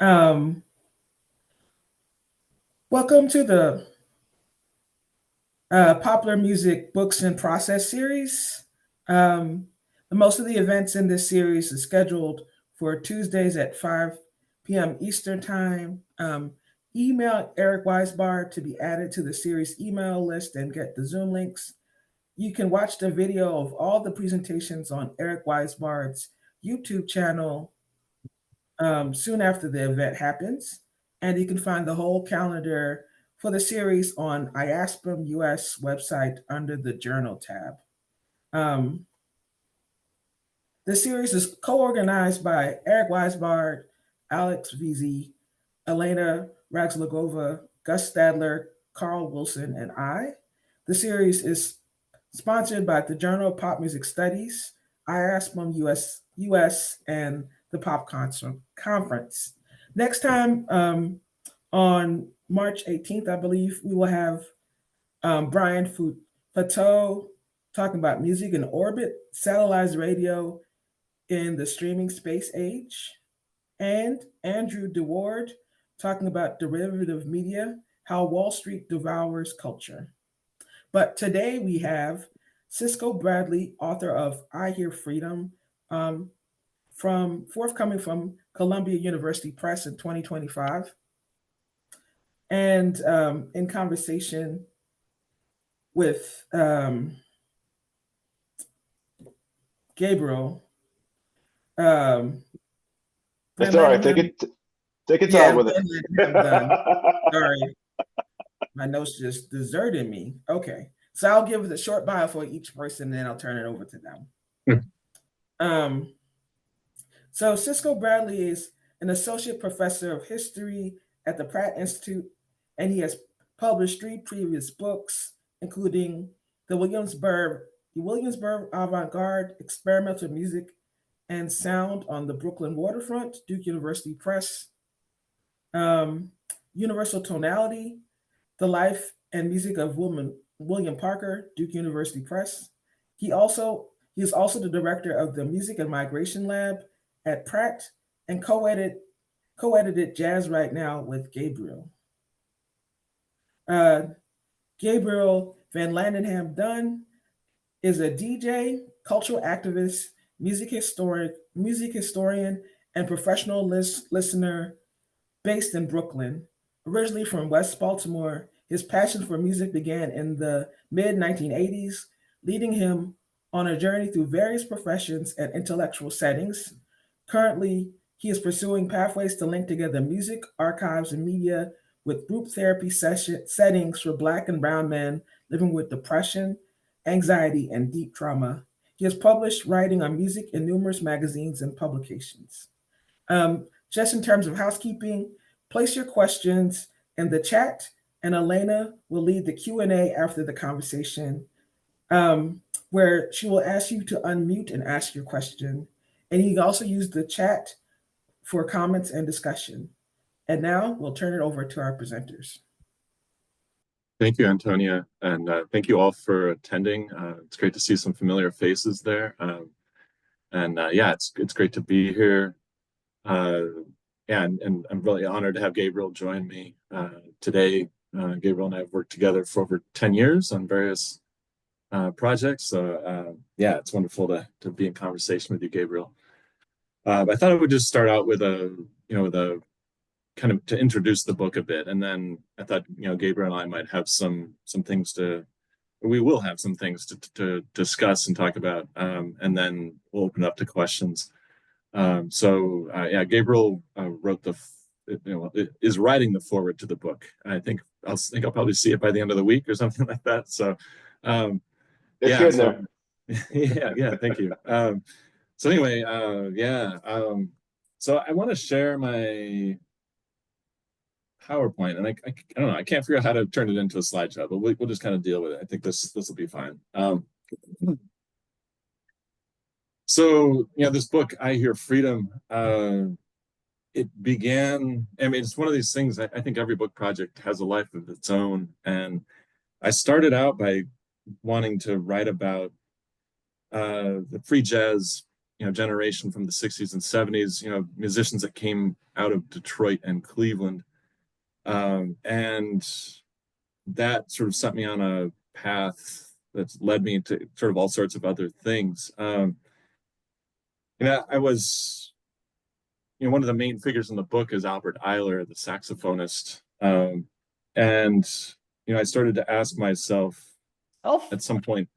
Um, Welcome to the Popular Music Books and Process series. Um, Most of the events in this series is scheduled for Tuesdays at 5 p.m. Eastern Time. Email Eric Weisbar to be added to the series email list and get the Zoom links. You can watch the video of all the presentations on Eric Weisbard's YouTube channel soon after the event happens. And you can find the whole calendar for the series on IASPM US website under the Journal tab. Um, the series is co-organized by Eric Weisbard, Alex VZ, Elena Ragslagova, Gus Stadler, Carl Wilson, and I. The series is sponsored by the Journal of Pop Music Studies, IASPM US, and the Pop Concert Conference. Next time, on March 18th, I believe, we will have Brian Fateau talking about music in orbit, satellite radio in the streaming space age, and Andrew DeWard talking about derivative media, how Wall Street devours culture. But today we have Cisco Bradley, author of I Hear Freedom, um, from forthcoming from Columbia University Press in 2025, and in conversation with Gabriel um, It's all right. Vanlandingham. Take your Yeah, time with Vanlandingham-Dunn. Sorry, my notes just deserted me. Okay, so I'll give a short bio for each person, and then I'll turn it over to them. it. Um, So Cisco Bradley is an associate professor of history at the Pratt Institute, and he has published 3 previous books, including the Williamsburg Avant-Garde Experimental Music and Sound on the Brooklyn Waterfront, Duke University Press, um, Universal Tonality, The Life and Music of William Parker, Duke University Press. He is also the director of the Music and Migration Lab at Pratt, and co-edited Jazz Right Now with Gabriel. Uh, Gabriel Vanlandingham-Dunn is a DJ, cultural activist, music historian, and professional listener based in Brooklyn. Originally from West Baltimore, his passion for music began in the mid 1980s, leading him on a journey through various professions and intellectual settings. Currently, he is pursuing pathways to link together music, archives, and media with group therapy settings for Black and Brown men living with depression, anxiety, and deep trauma. He has published writing on music in numerous magazines and publications. Just in terms of housekeeping, place your questions in the chat, and Elena will lead the Q&A after the conversation, where she will ask you to unmute and ask your question. And you can also use the chat for comments and discussion. And now we'll turn it over to our presenters. Thank you, Antonia, and thank you all for attending. It's great to see some familiar faces there. Yeah, it's great to be here. And I'm really honored to have Gabriel join me today. Gabriel and I have worked together for over 10 years on various projects. So yeah, it's wonderful to be in conversation with you, Gabriel. I thought I would just start out with a kind of to introduce the book a bit, and then I thought Gabriel and I might have some things we will have some things to discuss and talk about, and then we'll open up to questions. Yeah, Gabriel wrote is writing the foreword to the book. I think I'll probably see it by the end of the week or something like that. So It's yeah, good so, now. yeah, thank you. So anyway, so I want to share my PowerPoint, and I don't know, I can't figure out how to turn it into a slideshow, but we'll just kind of deal with it. I think this will be fine. So this book, I Hear Freedom, it began, I mean, it's one of these things, I think every book project has a life of its own, and I started out by wanting to write about the free jazz generation from the 60s and 70s, musicians that came out of Detroit and Cleveland. And that sort of set me on a path that's led me to sort of all sorts of other things. I was, one of the main figures in the book is Albert Ayler, the saxophonist. And I started to ask myself at some point,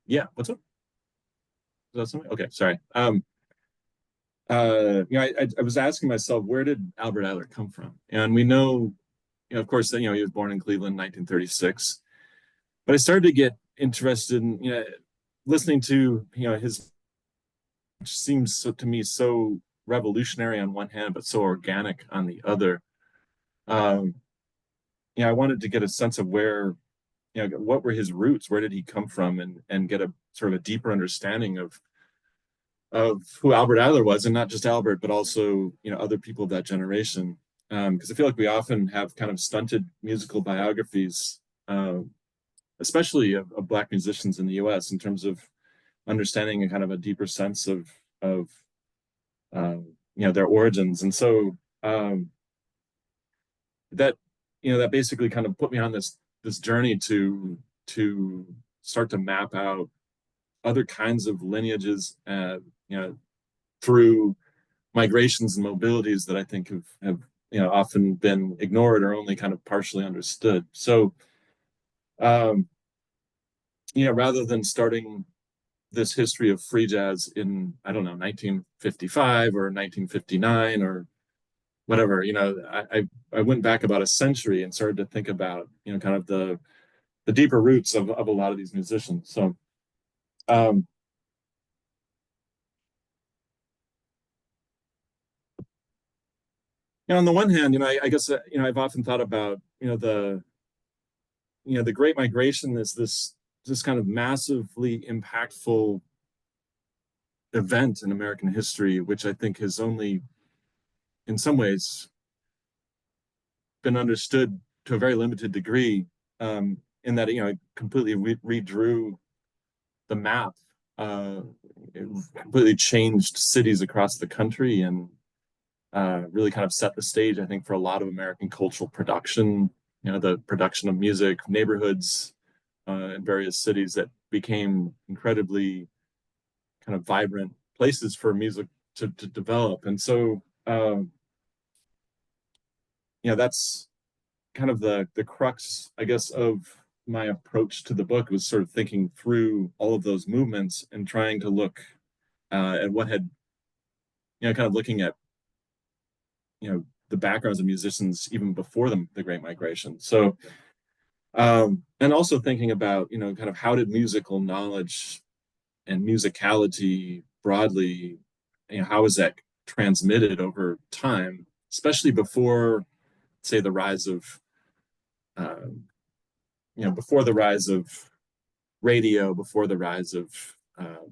yeah, what's up? Is that something? Okay, sorry. I was asking myself, where did Albert Ayler come from? And we know, of course, that he was born in Cleveland in 1936. But I started to get interested in listening to his, which seems to me so revolutionary on one hand, but so organic on the other. I wanted to get a sense of where, what were his roots? Where did he come from? And get a sort of a deeper understanding of who Albert Ayler was, and not just Albert, but also other people of that generation. Because I feel like we often have kind of stunted musical biographies, especially of Black musicians in the U.S. in terms of understanding a kind of a deeper sense of their origins. And so that basically kind of put me on this journey to start to map out other kinds of lineages, through migrations and mobilities that I think have often been ignored or only kind of partially understood. So, rather than starting this history of free jazz in, I don't know, 1955 or 1959 or whatever, I went back about a century and started to think about, kind of the deeper roots of a lot of these musicians. So, on the one hand, I guess, I've often thought about, the Great Migration is this kind of massively impactful event in American history, which I think has only, in some ways, been understood to a very limited degree, in that, it completely redrew the map. It completely changed cities across the country and really kind of set the stage, I think, for a lot of American cultural production, the production of music, neighborhoods in various cities that became incredibly kind of vibrant places for music to develop. And so, that's kind of the crux, I guess, of my approach to the book, was sort of thinking through all of those movements and trying to look at what had, kind of looking at, the backgrounds of musicians even before the Great Migration. So, and also thinking about, kind of how did musical knowledge and musicality broadly, how is that transmitted over time, especially before, say, the rise of, before the rise of radio, before the rise of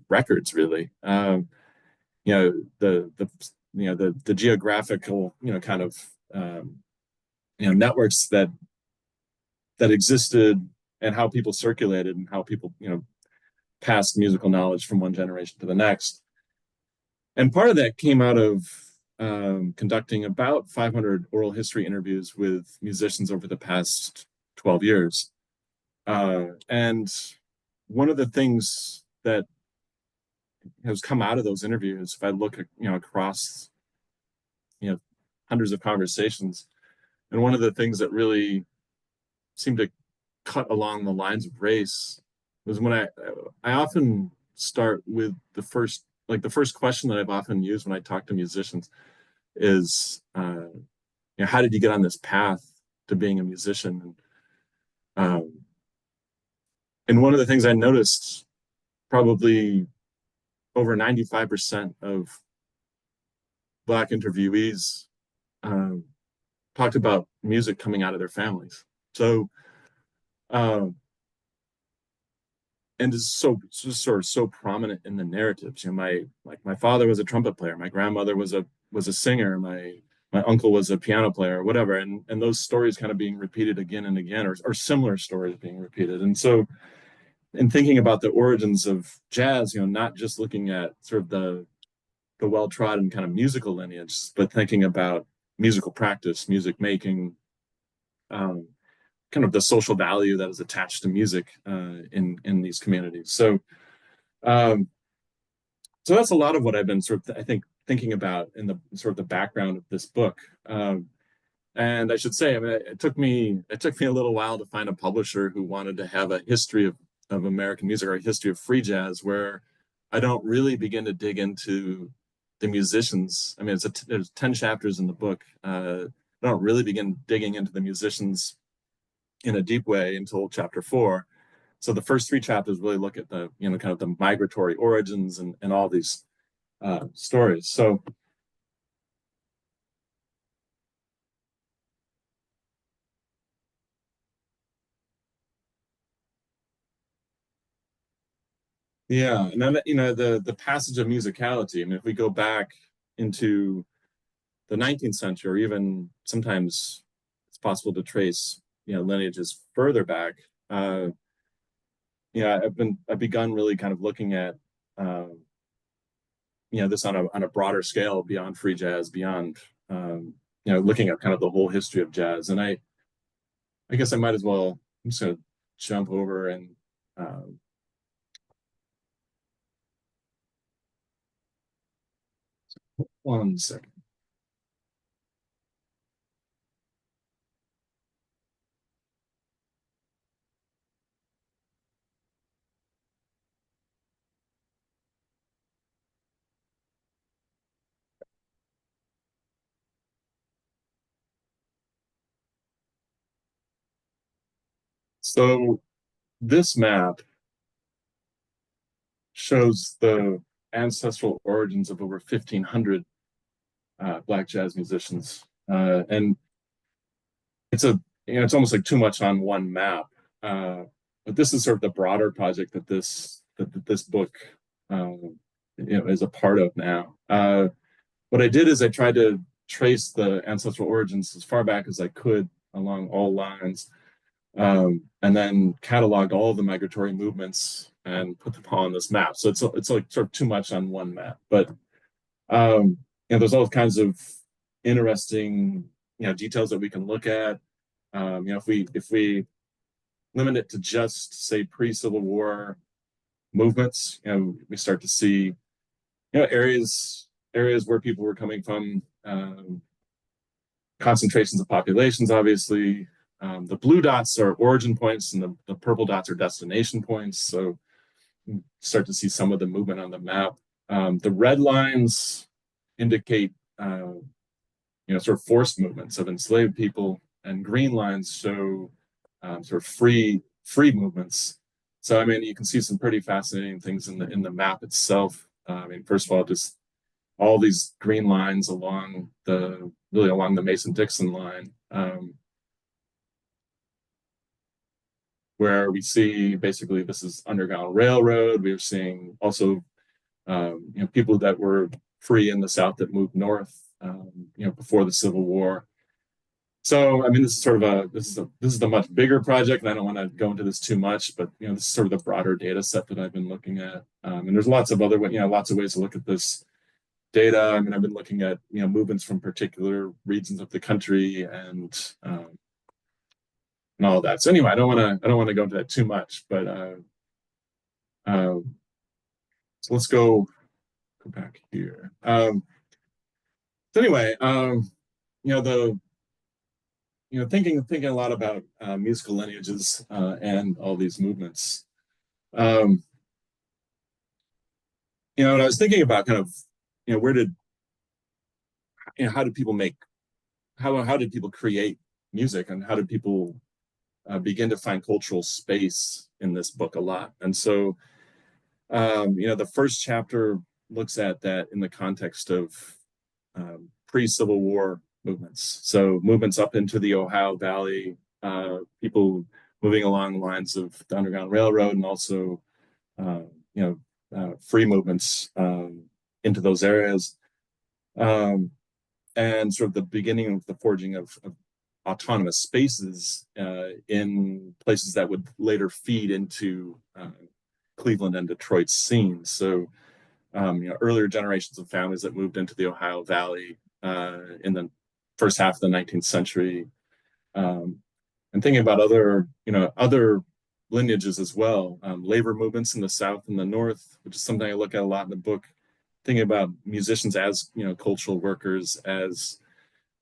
records, really. The geographical, kind of, networks that existed, and how people circulated, and how people, passed musical knowledge from one generation to the next. And part of that came out of conducting about 500 oral history interviews with musicians over the past 12 years. And one of the things that has come out of those interviews, if I look at, across, hundreds of conversations, and one of the things that really seemed to cut along the lines of race was when I often start with the first question that I've often used when I talk to musicians is, how did you get on this path to being a musician? And one of the things I noticed, probably over 95% of Black interviewees talked about music coming out of their families. So, and is so prominent in the narratives. My father was a trumpet player. My grandmother was a singer. My uncle was a piano player, or whatever. And those stories kind of being repeated again and again, or similar stories being repeated. And so, in thinking about the origins of jazz, not just looking at sort of the well-trodden kind of musical lineage, but thinking about musical practice, music making, kind of the social value that is attached to music in these communities. So so that's a lot of what I've been sort of, I think, thinking about in the sort of the background of this book. And I should say, I mean, it took me a little while to find a publisher who wanted to have a history of American music, or a history of free jazz, where I don't really begin to dig into the musicians. I mean, there's 10 chapters in the book. I don't really begin digging into the musicians in a deep way until chapter 4. So the first 3 chapters really look at the, kind of the migratory origins and all these stories. So yeah, and then the passage of musicality. I mean, if we go back into the 19th century, or even sometimes it's possible to trace lineages further back. I've begun really kind of looking at this on a broader scale beyond free jazz, beyond looking at kind of the whole history of jazz. And I guess I might as well, I'm just gonna jump over and one second. So this map shows the ancestral origins of over 1,500 Black jazz musicians, and it's almost like too much on one map. But this is sort of the broader project that this book is a part of now. What I did is I tried to trace the ancestral origins as far back as I could along all lines, and then cataloged all the migratory movements and put them all on this map. So it's like sort of too much on one map. But there's all kinds of interesting details that we can look at. If we limit it to just say pre-Civil War movements, we start to see areas where people were coming from, concentrations of populations, obviously. The blue dots are origin points, and the purple dots are destination points. So you start to see some of the movement on the map. The red lines indicate sort of forced movements of enslaved people, and green lines show sort of free movements. So I mean, you can see some pretty fascinating things in the map itself. I mean, first of all, just all these green lines along the Mason-Dixon line, where we see basically this is Underground Railroad. We're seeing also people that were free in the South that moved north before the Civil War. So I mean, this is sort of this is a much bigger project, and I don't want to go into this too much, but this is sort of the broader data set that I've been looking at, and there's lots of other lots of ways to look at this data. I mean, I've been looking at movements from particular regions of the country and all of that. So anyway, I don't want to go into that too much, but so let's go back here. So anyway, thinking a lot about musical lineages and all these movements. And I was thinking about kind of where did how did people make how did people create music, and how did people begin to find cultural space in this book a lot. And so the first chapter looks at that in the context of pre-Civil War movements. So movements up into the Ohio Valley, people moving along the lines of the Underground Railroad, and also free movements into those areas, and sort of the beginning of the forging of autonomous spaces in places that would later feed into Cleveland and Detroit's scenes. So, earlier generations of families that moved into the Ohio Valley in the first half of the 19th century, and thinking about other lineages as well, labor movements in the South and the North, which is something I look at a lot in the book, thinking about musicians as, cultural workers, as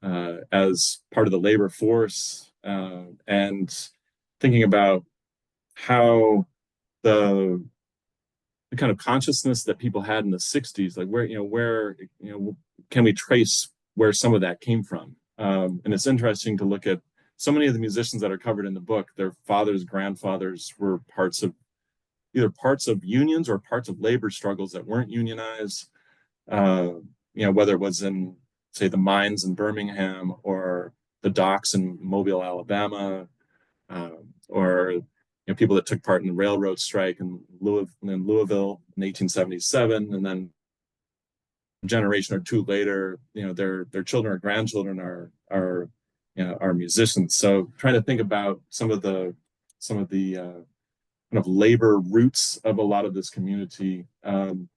part of the labor force, and thinking about how the kind of consciousness that people had in the 60s, like where can we trace where some of that came from? And it's interesting to look at so many of the musicians that are covered in the book. Their fathers, grandfathers were either parts of unions or parts of labor struggles that weren't unionized. Whether it was in, say, the mines in Birmingham or the docks in Mobile, Alabama, or people that took part in the railroad strike in Louisville in 1877, and then a generation or two later, their children or grandchildren are musicians. So trying to think about some of the kind of labor roots of a lot of this community. And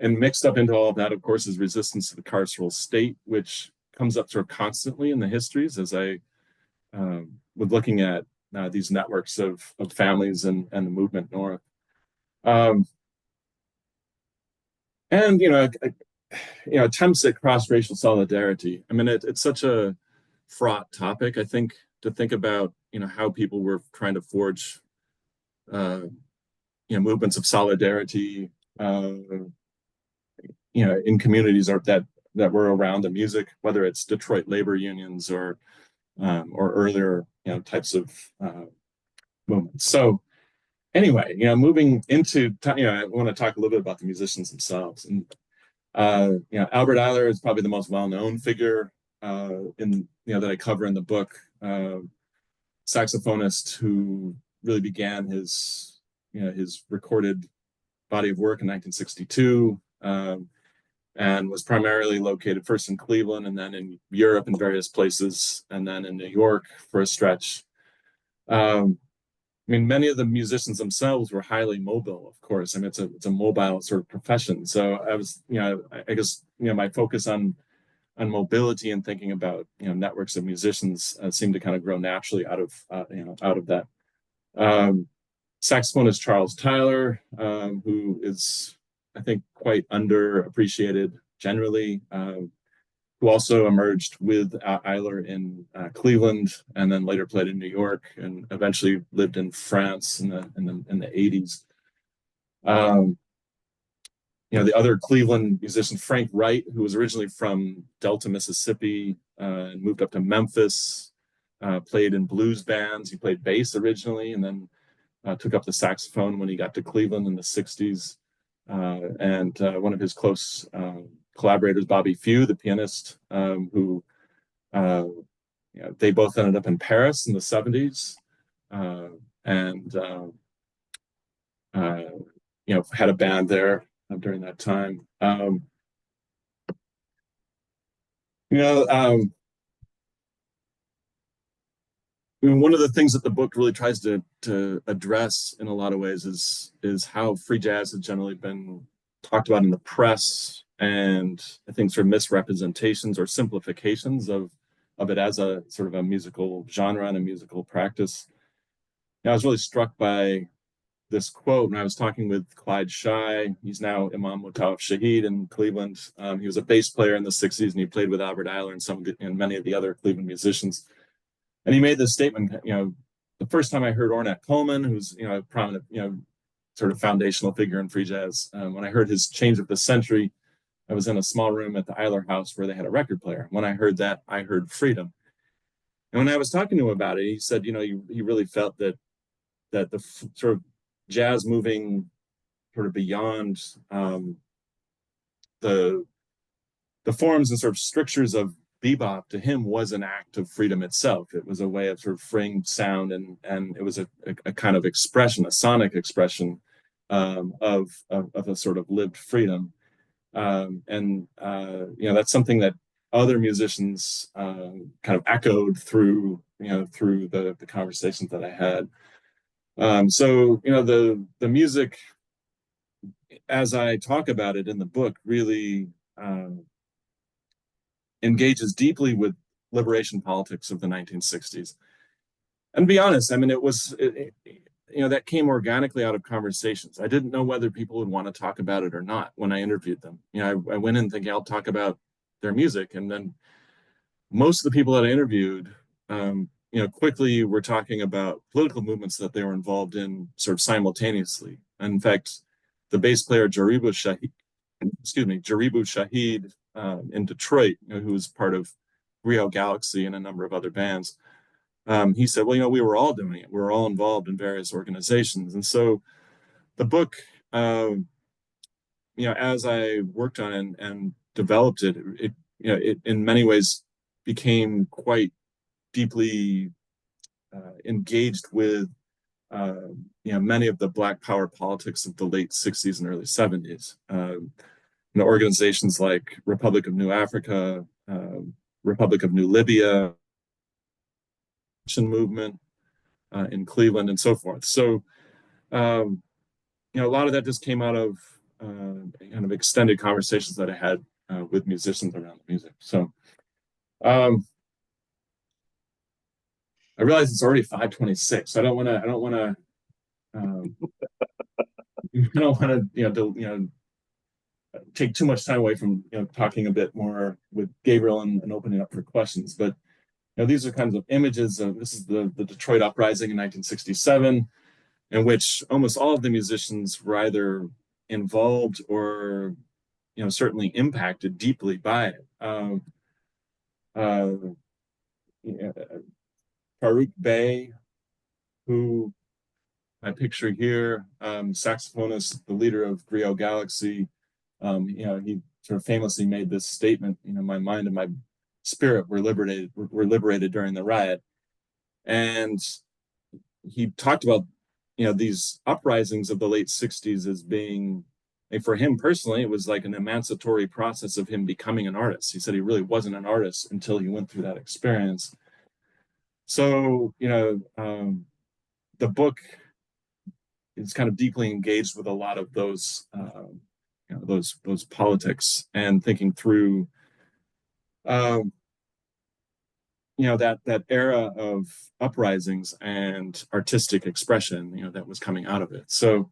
mixed up into all of that, of course, is resistance to the carceral state, which comes up sort of constantly in the histories as I was looking at these networks of families and the movement north. And attempts at cross-racial solidarity. I mean, it's such a fraught topic, I think, to think about, how people were trying to forge, movements of solidarity, in communities that were around the music, whether it's Detroit labor unions or earlier, types of movements. So anyway, moving into, I want to talk a little bit about the musicians themselves. And, Albert Ayler is probably the most well-known figure that I cover in the book, saxophonist who really began his recorded body of work in 1962, and was primarily located first in Cleveland and then in Europe in various places, and then in New York for a stretch. Many of the musicians themselves were highly mobile, of course. It's a mobile sort of profession. So I was, I guess, my focus on mobility and thinking about, networks of musicians seemed to kind of grow naturally out of that. Saxophonist Charles Tyler, who is, I think, quite underappreciated generally, who also emerged with Ayler in Cleveland, and then later played in New York, and eventually lived in France in the 80s. The other Cleveland musician, Frank Wright, who was originally from Delta, Mississippi, and moved up to Memphis, played in blues bands. He played bass originally, and then took up the saxophone when he got to Cleveland in the 60s. And one of his close collaborators, Bobby Few, the pianist, who they both ended up in Paris in the 70s, and had a band there during that time. One of the things that the book really tries to address in a lot of ways is how free jazz has generally been talked about in the press, and I think sort of misrepresentations or simplifications of it as a sort of a musical genre and a musical practice. I was really struck by this quote when I was talking with Clyde Shy. He's now Imam Mutawaf Shaheed in Cleveland. He was a bass player in the 60s, and he played with Albert Ayler and many of the other Cleveland musicians. And he made this statement, the first time I heard Ornette Coleman, who's, a prominent, sort of foundational figure in free jazz, when I heard his Change of the Century, I was in a small room at the Ayler house where they had a record player. When I heard that, I heard freedom. And when I was talking to him about it, he said, he really felt that the sort of jazz moving sort of beyond the forms and sort of strictures of bebop to him was an act of freedom itself. It was a way of sort of freeing sound, and it was a kind of expression, a sonic expression of a sort of lived freedom. That's something that other musicians kind of echoed through through the conversations that I had. So the music, as I talk about it in the book, really engages deeply with liberation politics of the 1960s. And to be honest, I mean, that came organically out of conversations. I didn't know whether people would want to talk about it or not when I interviewed them. I went in thinking I'll talk about their music, and then most of the people that I interviewed, quickly were talking about political movements that they were involved in sort of simultaneously. And in fact, the bass player Jaribu Shahid in Detroit, who was part of Griot Galaxy and a number of other bands, he said, well, we were all doing it. We were all involved in various organizations. And so the book, as I worked on it and developed it, it in many ways became quite deeply engaged with many of the Black Power politics of the late 60s and early 70s. Organizations like Republic of New Africa, Republic of New Libya, movement in Cleveland, and so forth. So, a lot of that just came out of kind of extended conversations that I had with musicians around the music. So, I realize it's already 5:26. So I don't want to, take too much time away from talking a bit more with Gabriel and opening up for questions. But these are kinds of images of, this is the Detroit uprising in 1967, in which almost all of the musicians were either involved or certainly impacted deeply by it. Faruq Z, who I picture here, saxophonist, the leader of Griot Galaxy, he sort of famously made this statement, my mind and my spirit were liberated during the riot. And he talked about, these uprisings of the late 60s as being, and for him personally, it was like an emancipatory process of him becoming an artist. He said he really wasn't an artist until he went through that experience. So, the book is kind of deeply engaged with a lot of those, those politics, and thinking through, that era of uprisings and artistic expression, that was coming out of it. So,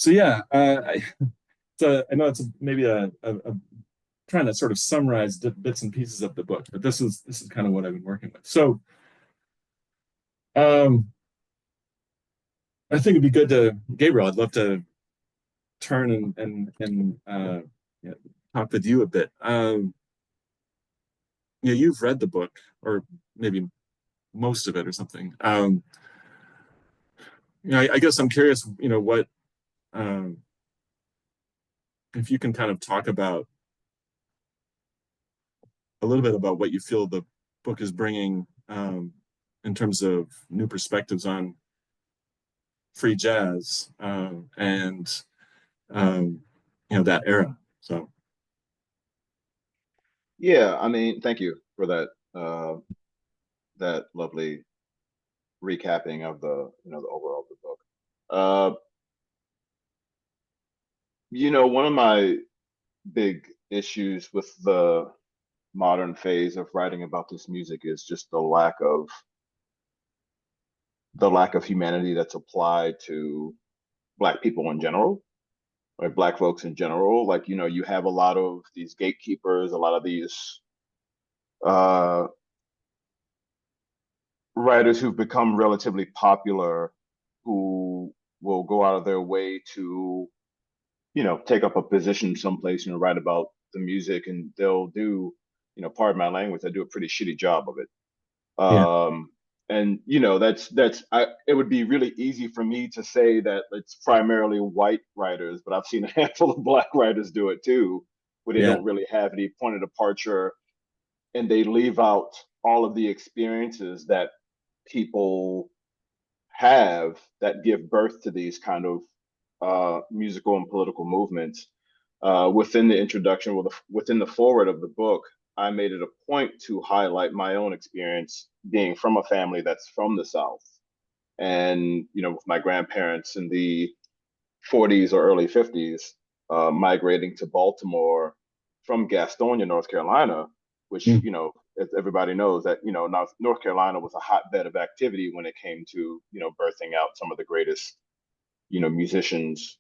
yeah, I know it's maybe a trying to sort of summarize bits and pieces of the book, but this is kind of what I've been working with. So, I think it'd be good to, Gabriel, I'd love to turn and talk with you a bit. You've read the book, or maybe most of it or something. I guess I'm curious, what, if you can kind of talk about a little bit about what you feel the book is bringing in terms of new perspectives on free jazz and that era. So Yeah, I mean, thank you for that that lovely recapping of the the overall of the book. One of my big issues with the modern phase of writing about this music is just the lack of humanity that's applied to Black people in general, right? Black folks in general. Like, you have a lot of these gatekeepers, a lot of these uh, writers who've become relatively popular, who will go out of their way to, take up a position someplace, write about the music, and they'll do, pardon my language, they do a pretty shitty job of it. yeah, And it would be really easy for me to say that it's primarily white writers, but I've seen a handful of Black writers do it too, where they yeah, don't really have any point of departure, and they leave out all of the experiences that people have that give birth to these kind of musical and political movements. within the introduction, within the foreword of the book, I made it a point to highlight my own experience being from a family that's from the South. And, with my grandparents in the 40s or early 50s, migrating to Baltimore from Gastonia, North Carolina, which, as everybody knows that, North Carolina was a hotbed of activity when it came to, birthing out some of the greatest, musicians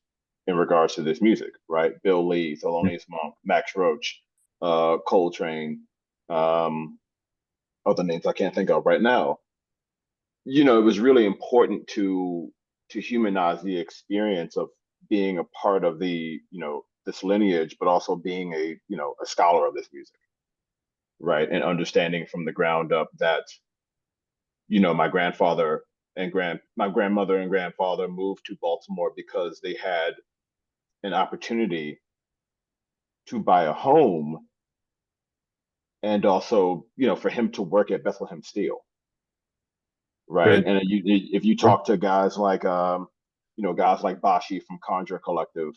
in regards to this music, right? Bill Lee, Thelonious Monk, Max Roach, Coltrane, other names I can't think of right now. It was really important to humanize the experience of being a part of the, this lineage, but also being a scholar of this music, right? And understanding from the ground up that, my grandfather and my grandmother and grandfather moved to Baltimore because they had an opportunity to buy a home, and also, for him to work at Bethlehem Steel, right? Right. And if you talk to guys like guys like Bashi from Conjure Collective,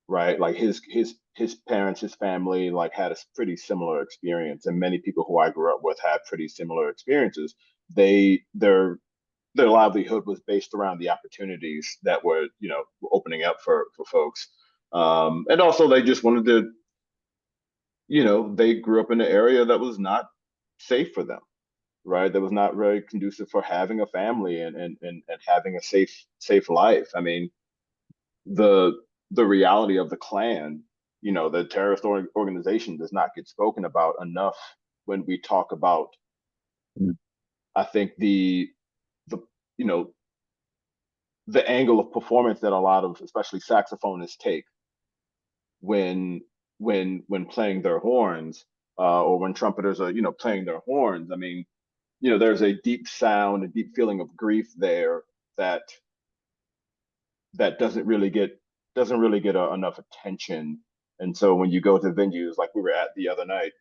right? Like his parents, his family, like had a pretty similar experience, and many people who I grew up with had pretty similar experiences. Their livelihood was based around the opportunities that were opening up for folks, and also they just wanted to, they grew up in an area that was not safe for them, right? That was not very conducive for having a family and having a safe life. I mean, the the reality of the Klan, the terrorist organization, does not get spoken about enough when we talk about, Mm. I think, the you know the angle of performance that a lot of especially saxophonists take when when playing their horns, or when trumpeters are playing their horns. I mean, there's a deep sound, a deep feeling of grief there that that doesn't really get enough attention. And so when you go to venues like we were at the other night,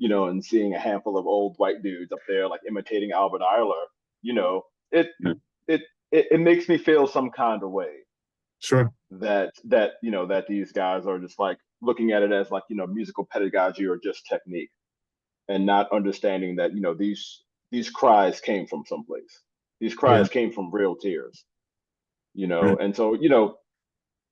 and seeing a handful of old white dudes up there like imitating Albert Ayler, you know, it Yeah. it makes me feel some kind of way Sure. that these guys are just like looking at it as like musical pedagogy or just technique, and not understanding that these cries came from someplace. These Yeah. cries came from real tears, Right. and so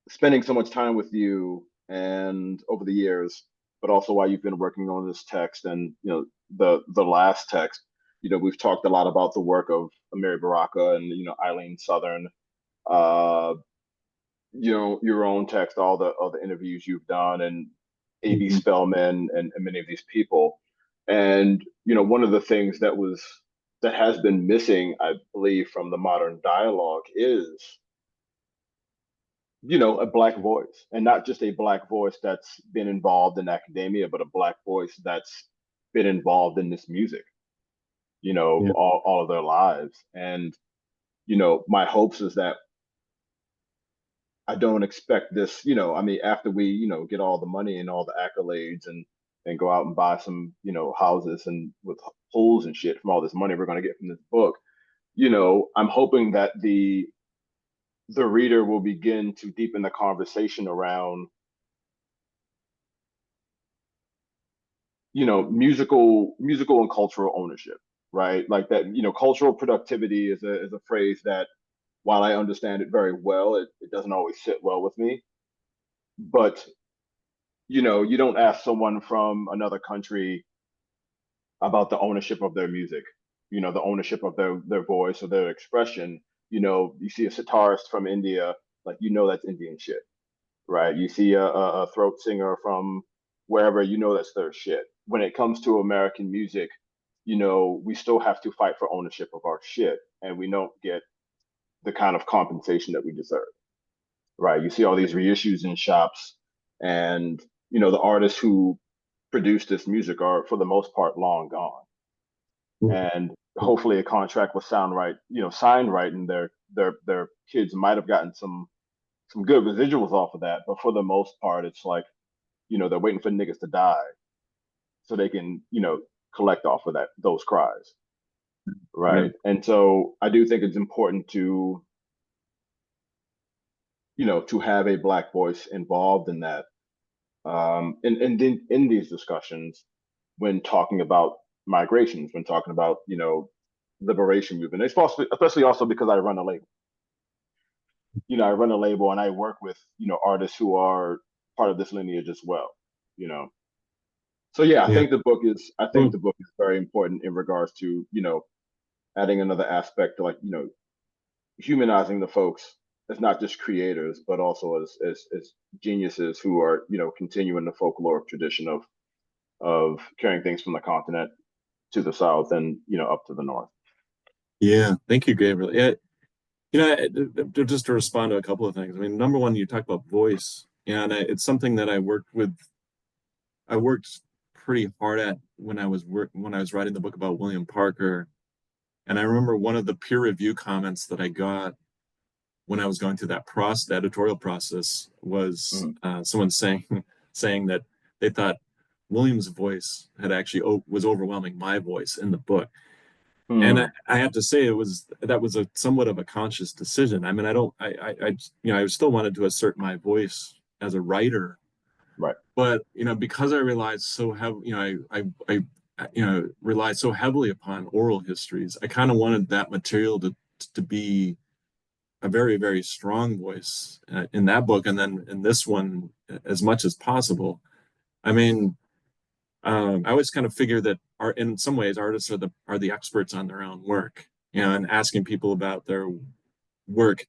spending so much time with you and over the years, but also while you've been working on this text and the last text, we've talked a lot about the work of Mary Baraka and Eileen Southern, uh, your own text, all the interviews you've done, and A.B. Mhm. Spellman and many of these people. And one of the things that has been missing, I believe, from the modern dialogue is a black voice, and not just a black voice that's been involved in academia, but a black voice that's been involved in this music, Yeah. all of their lives. And, my hopes is that I don't expect this, I mean, after we, get all the money and all the accolades and go out and buy some, houses and with pools and shit from all this money we're going to get from this book, I'm hoping that the reader will begin to deepen the conversation around musical and cultural ownership, right? Like that, cultural productivity is a phrase that, while I understand it very well, it doesn't always sit well with me. But you don't ask someone from another country about the ownership of their music, the ownership of their voice or their expression. You see a sitarist from India, like that's Indian shit, right? You see a throat singer from wherever, that's their shit. When it comes to American music, we still have to fight for ownership of our shit, and we don't get the kind of compensation that we deserve, right? You see all these reissues in shops, and the artists who produce this music are, for the most part, long gone. Mm. And hopefully, a contract was signed right, and their kids might have gotten some good residuals off of that. But for the most part, it's like, they're waiting for niggas to die so they can, collect off of those cries. Yeah. Right. And so I do think it's important to have a black voice involved in that. And then in these discussions, when talking about migrations, when talking about, liberation movement, especially also because I run a label. I run a label and I work with, artists who are part of this lineage as well, you know. So yeah, Yeah. I think the book is very important in regards to, adding another aspect to, like, humanizing the folks as not just creators, but also as geniuses who are, continuing the folklore tradition of carrying things from the continent to the south and, up to the north. Yeah. Thank you, Gabriel. Yeah. Just to respond to a couple of things. I mean, number one, you talk about voice, and it's something that I worked with. I worked pretty hard at when I was writing the book about William Parker, and I remember one of the peer review comments that I got when I was going through the editorial process was Mhm. someone saying that they thought William's voice was overwhelming my voice in the book. And Mm, I have to say that was a somewhat of a conscious decision. I mean, I still wanted to assert my voice as a writer, right, but because I relied so heavily, rely so heavily upon oral histories, I kind of wanted that material to be a very, very strong voice in that book, and then in this one as much as possible. I mean, I always kind of figure that in some ways artists are the experts on their own work, and asking people about their work.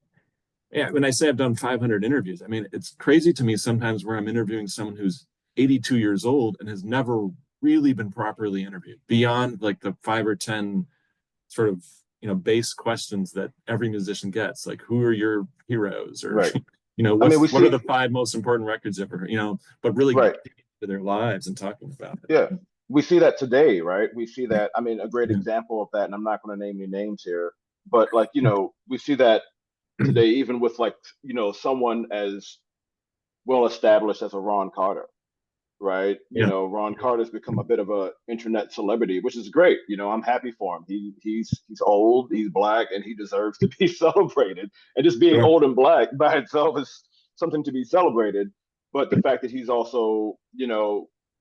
Yeah, when I say I've done 500 interviews, I mean it's crazy to me sometimes where I'm interviewing someone who's 82 years old and has never really been properly interviewed beyond like the 5 or 10 sort of base questions that every musician gets, like who are your heroes, or right. I mean, we what are see, the 5 most important records ever, but really right, getting into their lives and talking about it. yeah, we see that today, right? We see that. I mean, a great Yeah. example of that, and I'm not going to name any names here, but like, we see that today, even with like, someone as well established as a Ron Carter, right? Yeah. Ron Carter's become a bit of a internet celebrity, which is great. I'm happy for him. He's old, he's black, and he deserves to be celebrated. And just being Sure. old and black by itself is something to be celebrated. But the fact that he's also,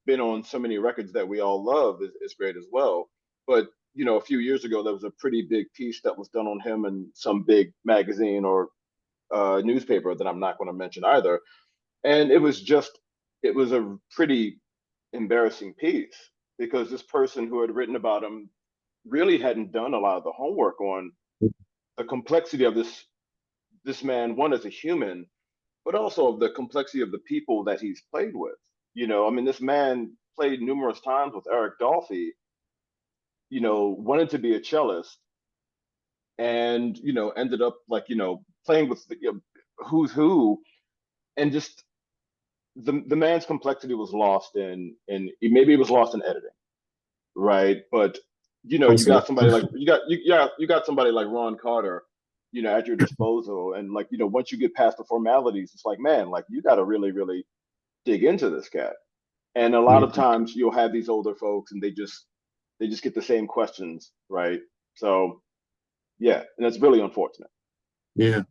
been on so many records that we all love is great as well. But a few years ago, there was a pretty big piece that was done on him in some big magazine or newspaper that I'm not going to mention either, and it was a pretty embarrassing piece because this person who had written about him really hadn't done a lot of the homework on the complexity of this man, one as a human, but also of the complexity of the people that he's played with. I mean, this man played numerous times with Eric Dolphy, wanted to be a cellist, and ended up like playing with who's who, and just the man's complexity was lost in maybe it was lost in editing, right? But you Possible. got somebody like you got somebody like Ron Carter, at your disposal, and like once you get past the formalities, it's like, man, like you got to really really dig into this cat. And a lot Yeah. of times you'll have these older folks, and they just get the same questions, right? So yeah, and it's really unfortunate. Yeah.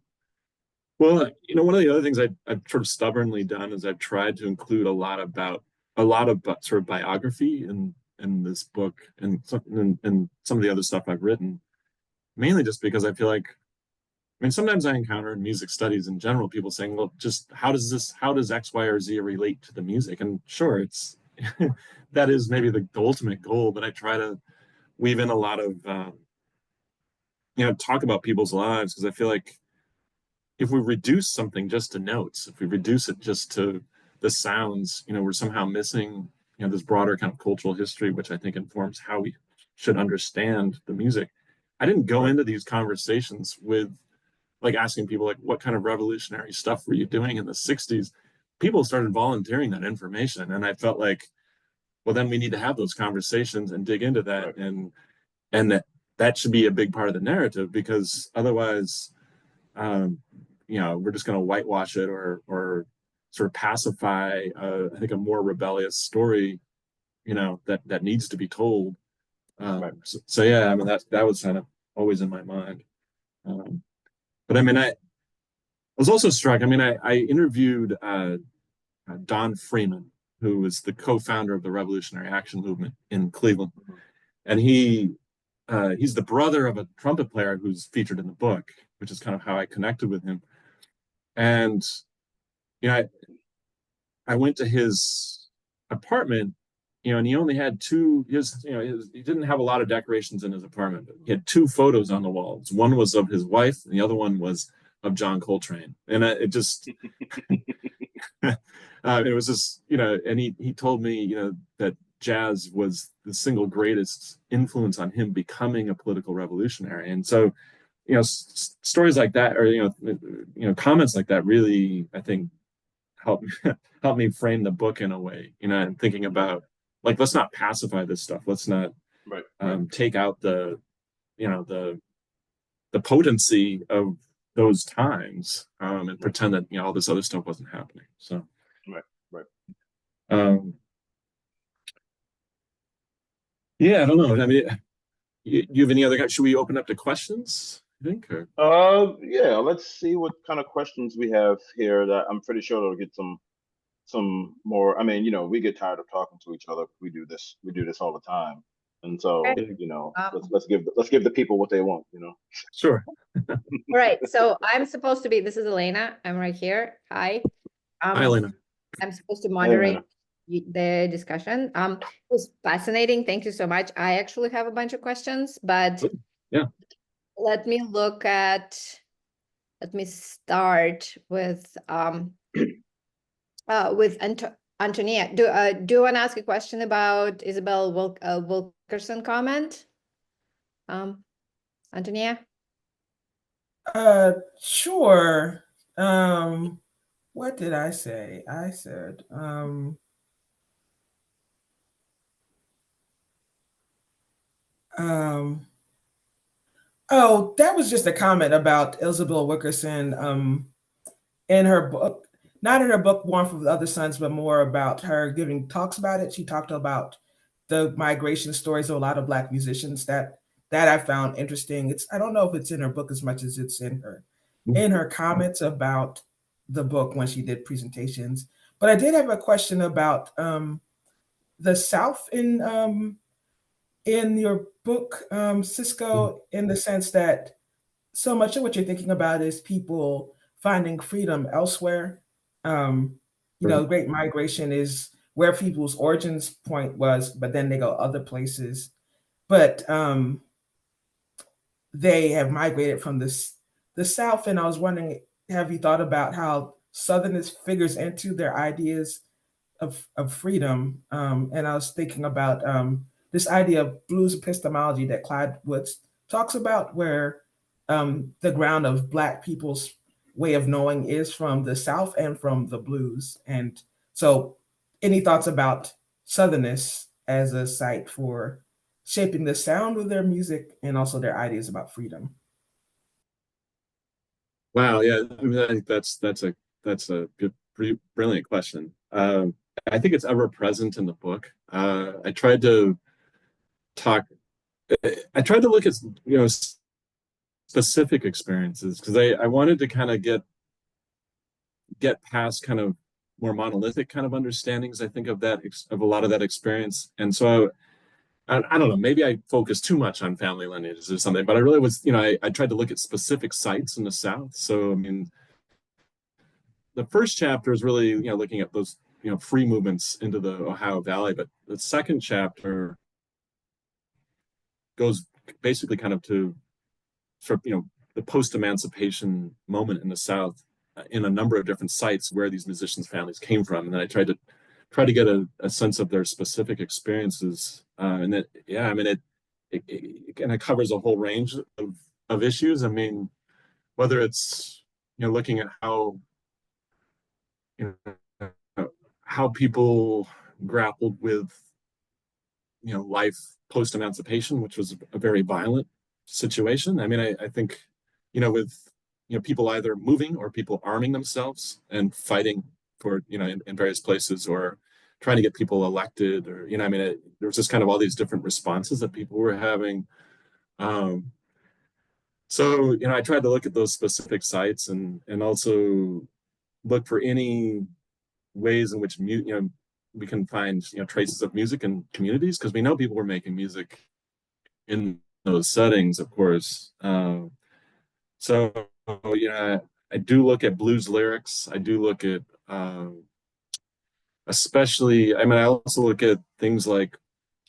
Well, one of the other things I've sort of stubbornly done is I've tried to include a lot of sort of biography in this book, and some of the other stuff I've written, mainly just because I feel like, I mean, sometimes I encounter in music studies in general people saying, well, just how does X, Y, or Z relate to the music? And sure, it's that is maybe the ultimate goal, but I try to weave in a lot of talk about people's lives, because I feel like if we reduce something just to notes, if we reduce it just to the sounds, we're somehow missing, this broader kind of cultural history, which I think informs how we should understand the music. I didn't go Right, into these conversations with like asking people like, what kind of revolutionary stuff were you doing in the 60s? People started volunteering that information. And I felt like, well, then we need to have those conversations and dig into that. right, And that should be a big part of the narrative, because otherwise, um, we're just going to whitewash it, or sort of pacify, I think, a more rebellious story, that needs to be told. right. So yeah, I mean, that was kind of always in my mind. Um, but I mean, I was also struck. I mean, I interviewed Don Freeman, who was the co-founder of the Revolutionary Action Movement in Cleveland, and he's the brother of a trumpet player who's featured in the book, which is kind of how I connected with him. And I went to his apartment, and he only had he didn't have a lot of decorations in his apartment, but he had two photos on the walls. One was of his wife, and the other one was of John Coltrane. And it just, it was just, and he told me, that jazz was the single greatest influence on him becoming a political revolutionary. And so, stories like that, or, comments like that really, I think, help me frame the book in a way, and thinking about, like, let's not pacify this stuff. Let's not take out the potency of those times, and pretend that all this other stuff wasn't happening. So yeah, I don't know. I mean, you have any other? Should we open up to questions, you think? Or? Yeah, let's see what kind of questions we have here. That I'm pretty sure they'll get some more. I mean, we get tired of talking to each other. We do this all the time, and so let's give the people what they want. Sure. All right, so I'm supposed to be. This is Elena. I'm right here. Hi. Hi, Elena. I'm supposed to moderate the discussion. It was fascinating. Thank you so much. I actually have a bunch of questions, but yeah, let me start with Antonia. Do you want to ask a question about Isabel Wilkerson comment? Antonia? Sure. What did I say? I said, oh, that was just a comment about Isabel Wilkerson in her book, not in her book Born from the Other Sons, but more about her giving talks about it. She talked about the migration stories of a lot of Black musicians that I found interesting. I don't know if it's in her book as much as it's in her comments about the book when she did presentations. But I did have a question about the South in your book, Cisco, in the sense that so much of what you're thinking about is people finding freedom elsewhere. The Great Migration is where people's origins point was, but then they go other places. But they have migrated from the South, and I was wondering, have you thought about how Southerners figures into their ideas of freedom? And I was thinking about this idea of blues epistemology that Clyde Woods talks about, where the ground of Black people's way of knowing is from the South and from the blues. And so any thoughts about Southerners as a site for shaping the sound of their music and also their ideas about freedom? Wow, yeah, I mean, I think that's a good, brilliant question. I think it's ever present in the book. I tried to look at specific experiences, because I wanted to kind of get past kind of more monolithic kind of understandings, I think, of a lot of that experience. And so I don't know, maybe I focused too much on family lineages or something, but I really was, I tried to look at specific sites in the South. So, I mean, the first chapter is really, looking at those, free movements into the Ohio Valley. But the second chapter goes basically kind of to the post-emancipation moment in the South, in a number of different sites where these musicians' families came from. And then I tried to get a sense of their specific experiences. And that, yeah, I mean, it kind of covers a whole range of issues. I mean, whether it's, looking at how people grappled with, life post-emancipation, which was a very violent situation. I mean, I think, with, people either moving or people arming themselves and fighting for, in various places, or trying to get people elected, or, I mean, there was just kind of all these different responses that people were having. So, I tried to look at those specific sites and also look for any ways in which we can find, you know, traces of music in communities, because we know people were making music in those settings, of course. So, you know, I do look at blues lyrics. I do look at, especially, I mean, I also look at things like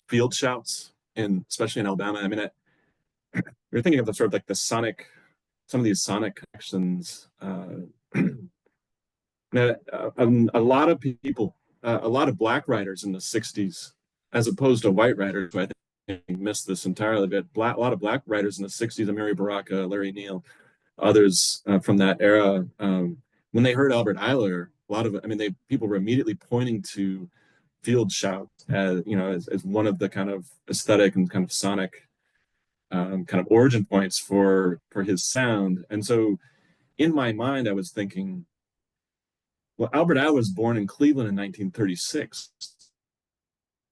field shouts, and especially in Alabama. I mean, you're thinking of the sort of like the sonic, some of these sonic connections. A lot of people, a lot of black writers in the 60s, as opposed to white writers, who I think missed this entirely, but a lot of black writers in the 60s, Amiri Baraka, Larry Neal, others from that era, when they heard Albert Ayler, a lot of, I mean, people were immediately pointing to field shout as, you know, as one of the kind of aesthetic and kind of sonic kind of origin points for his sound. And so in my mind, I was thinking, well, Albert Ayler was born in Cleveland in 1936.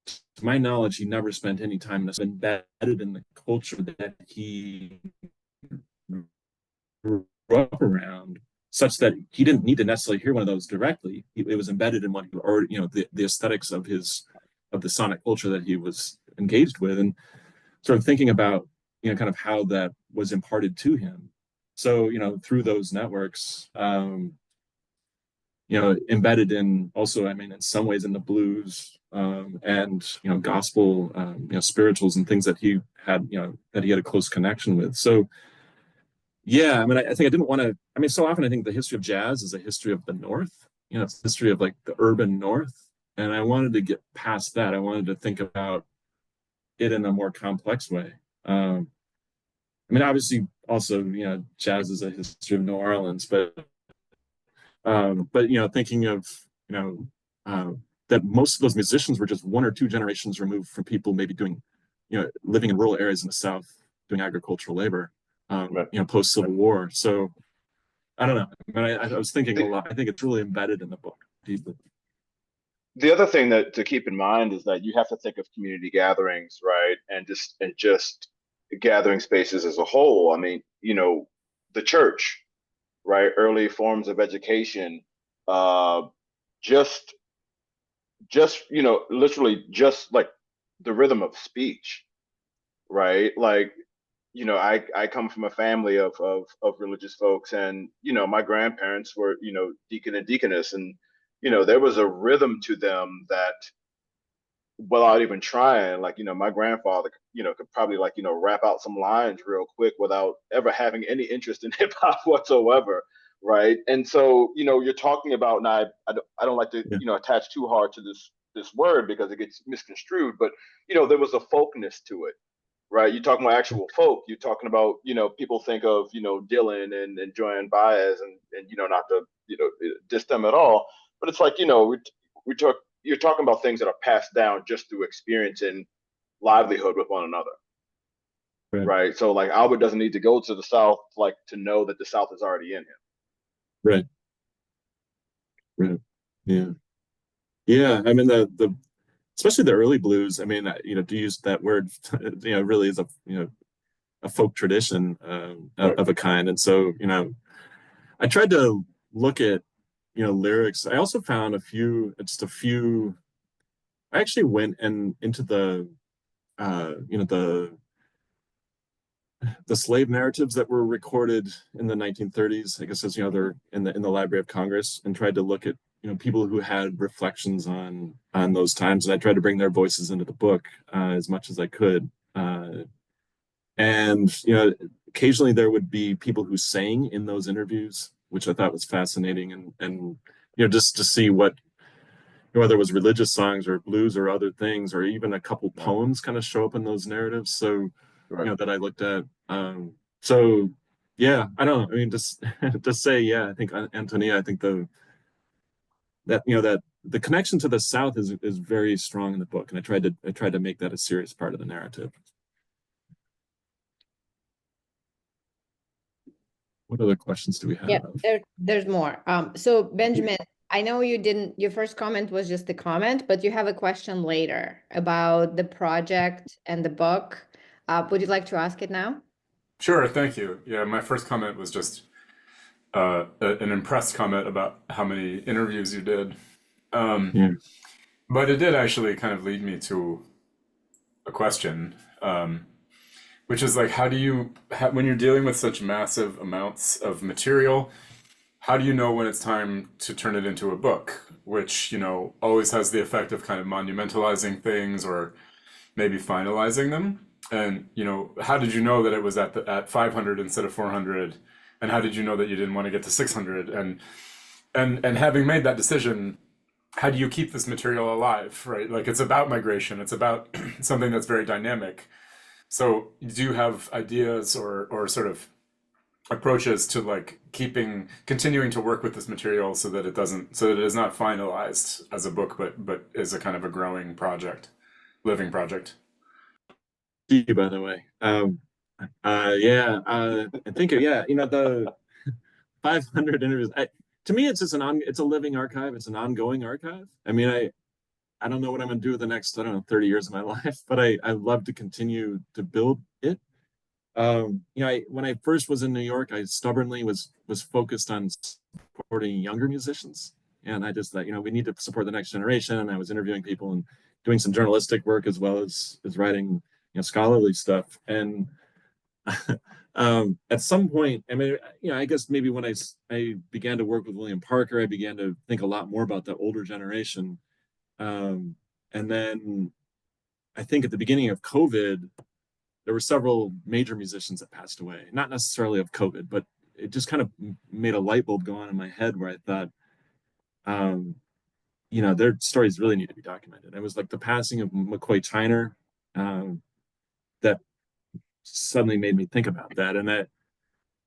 To my knowledge, he never spent any time that's embedded in the culture that he grew up around, such that he didn't need to necessarily hear one of those directly. It was embedded in what, or, you know, the aesthetics of the sonic culture that he was engaged with, and sort of thinking about, you know, kind of how that was imparted to him. So, you know, through those networks, you know, embedded in also, I mean, in some ways in the blues, and, you know, gospel, you know, spirituals and things that he had, you know, that he had a close connection with. So, yeah, I mean, I think I didn't want to, I mean, so often I think the history of jazz is a history of the North, you know, it's a history of like the urban North. And I wanted to get past that. I wanted to think about it in a more complex way. I mean, obviously, also, you know, jazz is a history of New Orleans, but you know, thinking of, you know, that most of those musicians were just one or two generations removed from people maybe doing, you know, living in rural areas in the South, doing agricultural labor, Right. you know, post Civil War. So I don't know. But I was thinking a The, lot. I think it's really embedded in the book deeply. the other thing that to keep in mind is that you have to think of community gatherings, right? And just gathering spaces as a whole. I mean, you know, the church, right? Early forms of education, uh, just you know, literally just like the rhythm of speech, right? Like, you know, I come from a family of religious folks, and you know, my grandparents were, you know, deacon and deaconess, and you know, there was a rhythm to them that without even trying, like, you know, my grandfather, you know, could probably, like, you know, rap out some lines real quick without ever having any interest in hip hop whatsoever, right? And so, you know, you're talking about, and I don't like to, Yeah. you know, attach too hard to this word because it gets misconstrued, but you know, there was a folkness to it, right? You're talking about actual folk. You're talking about, you know, people think of, you know, Dylan and Joan Baez, and you know, not to, you know, diss them at all, but it's like, you know, we talk, you're talking about things that are passed down just through experience and livelihood with one another, Right. right? So like Albert doesn't need to go to the South like to know that the South is already in him. Right. Right. Yeah. Yeah. I mean, the especially the early blues. I mean, you know, to use that word, you know, really is a, you know, a folk tradition Right. of a kind. And so, you know, I tried to look at, you know, lyrics. I also found just a few. I actually went into the, you know, the slave narratives that were recorded in the 1930s. I guess, as you know, they're in the Library of Congress, and tried to look at, you know, people who had reflections on those times, and I tried to bring their voices into the book as much as I could. And you know, occasionally there would be people who sang in those interviews, which I thought was fascinating, and you know, just to see what, whether it was religious songs or blues or other things, or even a couple poems kind of show up in those narratives. So, you Right. know, that I looked at. So yeah, I don't know. I mean, just to say, yeah, I think Antonia, I think you know, that the connection to the South is very strong in the book, and I tried to make that a serious part of the narrative. What other questions do we have? Yeah, there's more. So Benjamin, I know you didn't, your first comment was just a comment, but you have a question later about the project and the book. Would you like to ask it now? Sure, thank you. Yeah, my first comment was just an impressed comment about how many interviews you did. Yeah. But it did actually kind of lead me to a question, which is like, how do you, when you're dealing with such massive amounts of material, how do you know when it's time to turn it into a book, which, you know, always has the effect of kind of monumentalizing things or maybe finalizing them? And, you know, how did you know that it was at 500 instead of 400? And how did you know that you didn't want to get to 600? And having made that decision, how do you keep this material alive, right? Like it's about migration, it's about something that's very dynamic. So do you have ideas or sort of approaches to like continuing to work with this material so that it is not finalized as a book, but is a kind of a growing project, living project? You, by the way. Yeah, I think, yeah, you know, the 500 interviews, to me, it's just it's a living archive. It's an ongoing archive. I mean, I don't know what I'm going to do with the next, I don't know, 30 years of my life, but I love to continue to build it. You know, when I first was in New York, I stubbornly was focused on supporting younger musicians, and I just thought, you know, we need to support the next generation. And I was interviewing people and doing some journalistic work as well as writing, you know, scholarly stuff. And at some point, I mean, you know, I guess maybe when I began to work with William Parker, I began to think a lot more about the older generation. And then I think at the beginning of COVID, there were several major musicians that passed away, not necessarily of COVID, but it just kind of made a light bulb go on in my head where I thought, you know, their stories really need to be documented. It was like the passing of McCoy Tyner that suddenly made me think about that. And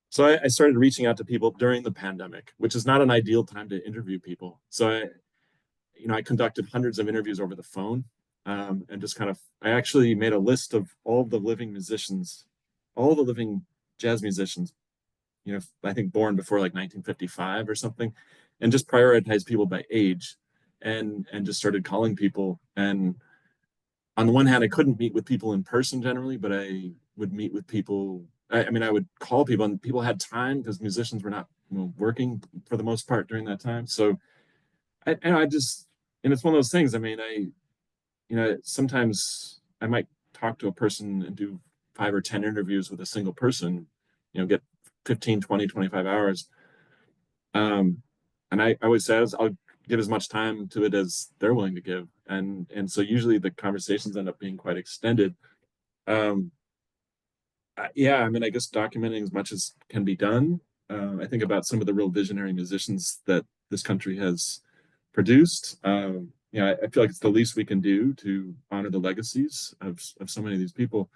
so I started reaching out to people during the pandemic, which is not an ideal time to interview people. So you know, I conducted hundreds of interviews over the phone, and just kind of, I actually made a list of all the living musicians, all the living jazz musicians, you know, I think born before like 1955 or something, and just prioritized people by age, and just started calling people. And on the one hand, I couldn't meet with people in person generally, but I would meet with people. I mean, I would call people, and people had time because musicians were not, you know, working for the most part during that time. So I just, and it's one of those things. I mean, you know, sometimes I might talk to a person and do 5 or 10 interviews with a single person, you know, get 15, 20, 25 hours. And I always say I'll give as much time to it as they're willing to give. And so usually the conversations end up being quite extended. Um, yeah, I mean, I guess documenting as much as can be done. I think about some of the real visionary musicians that this country has produced. You know, I feel like it's the least we can do to honor the legacies of so many of these people.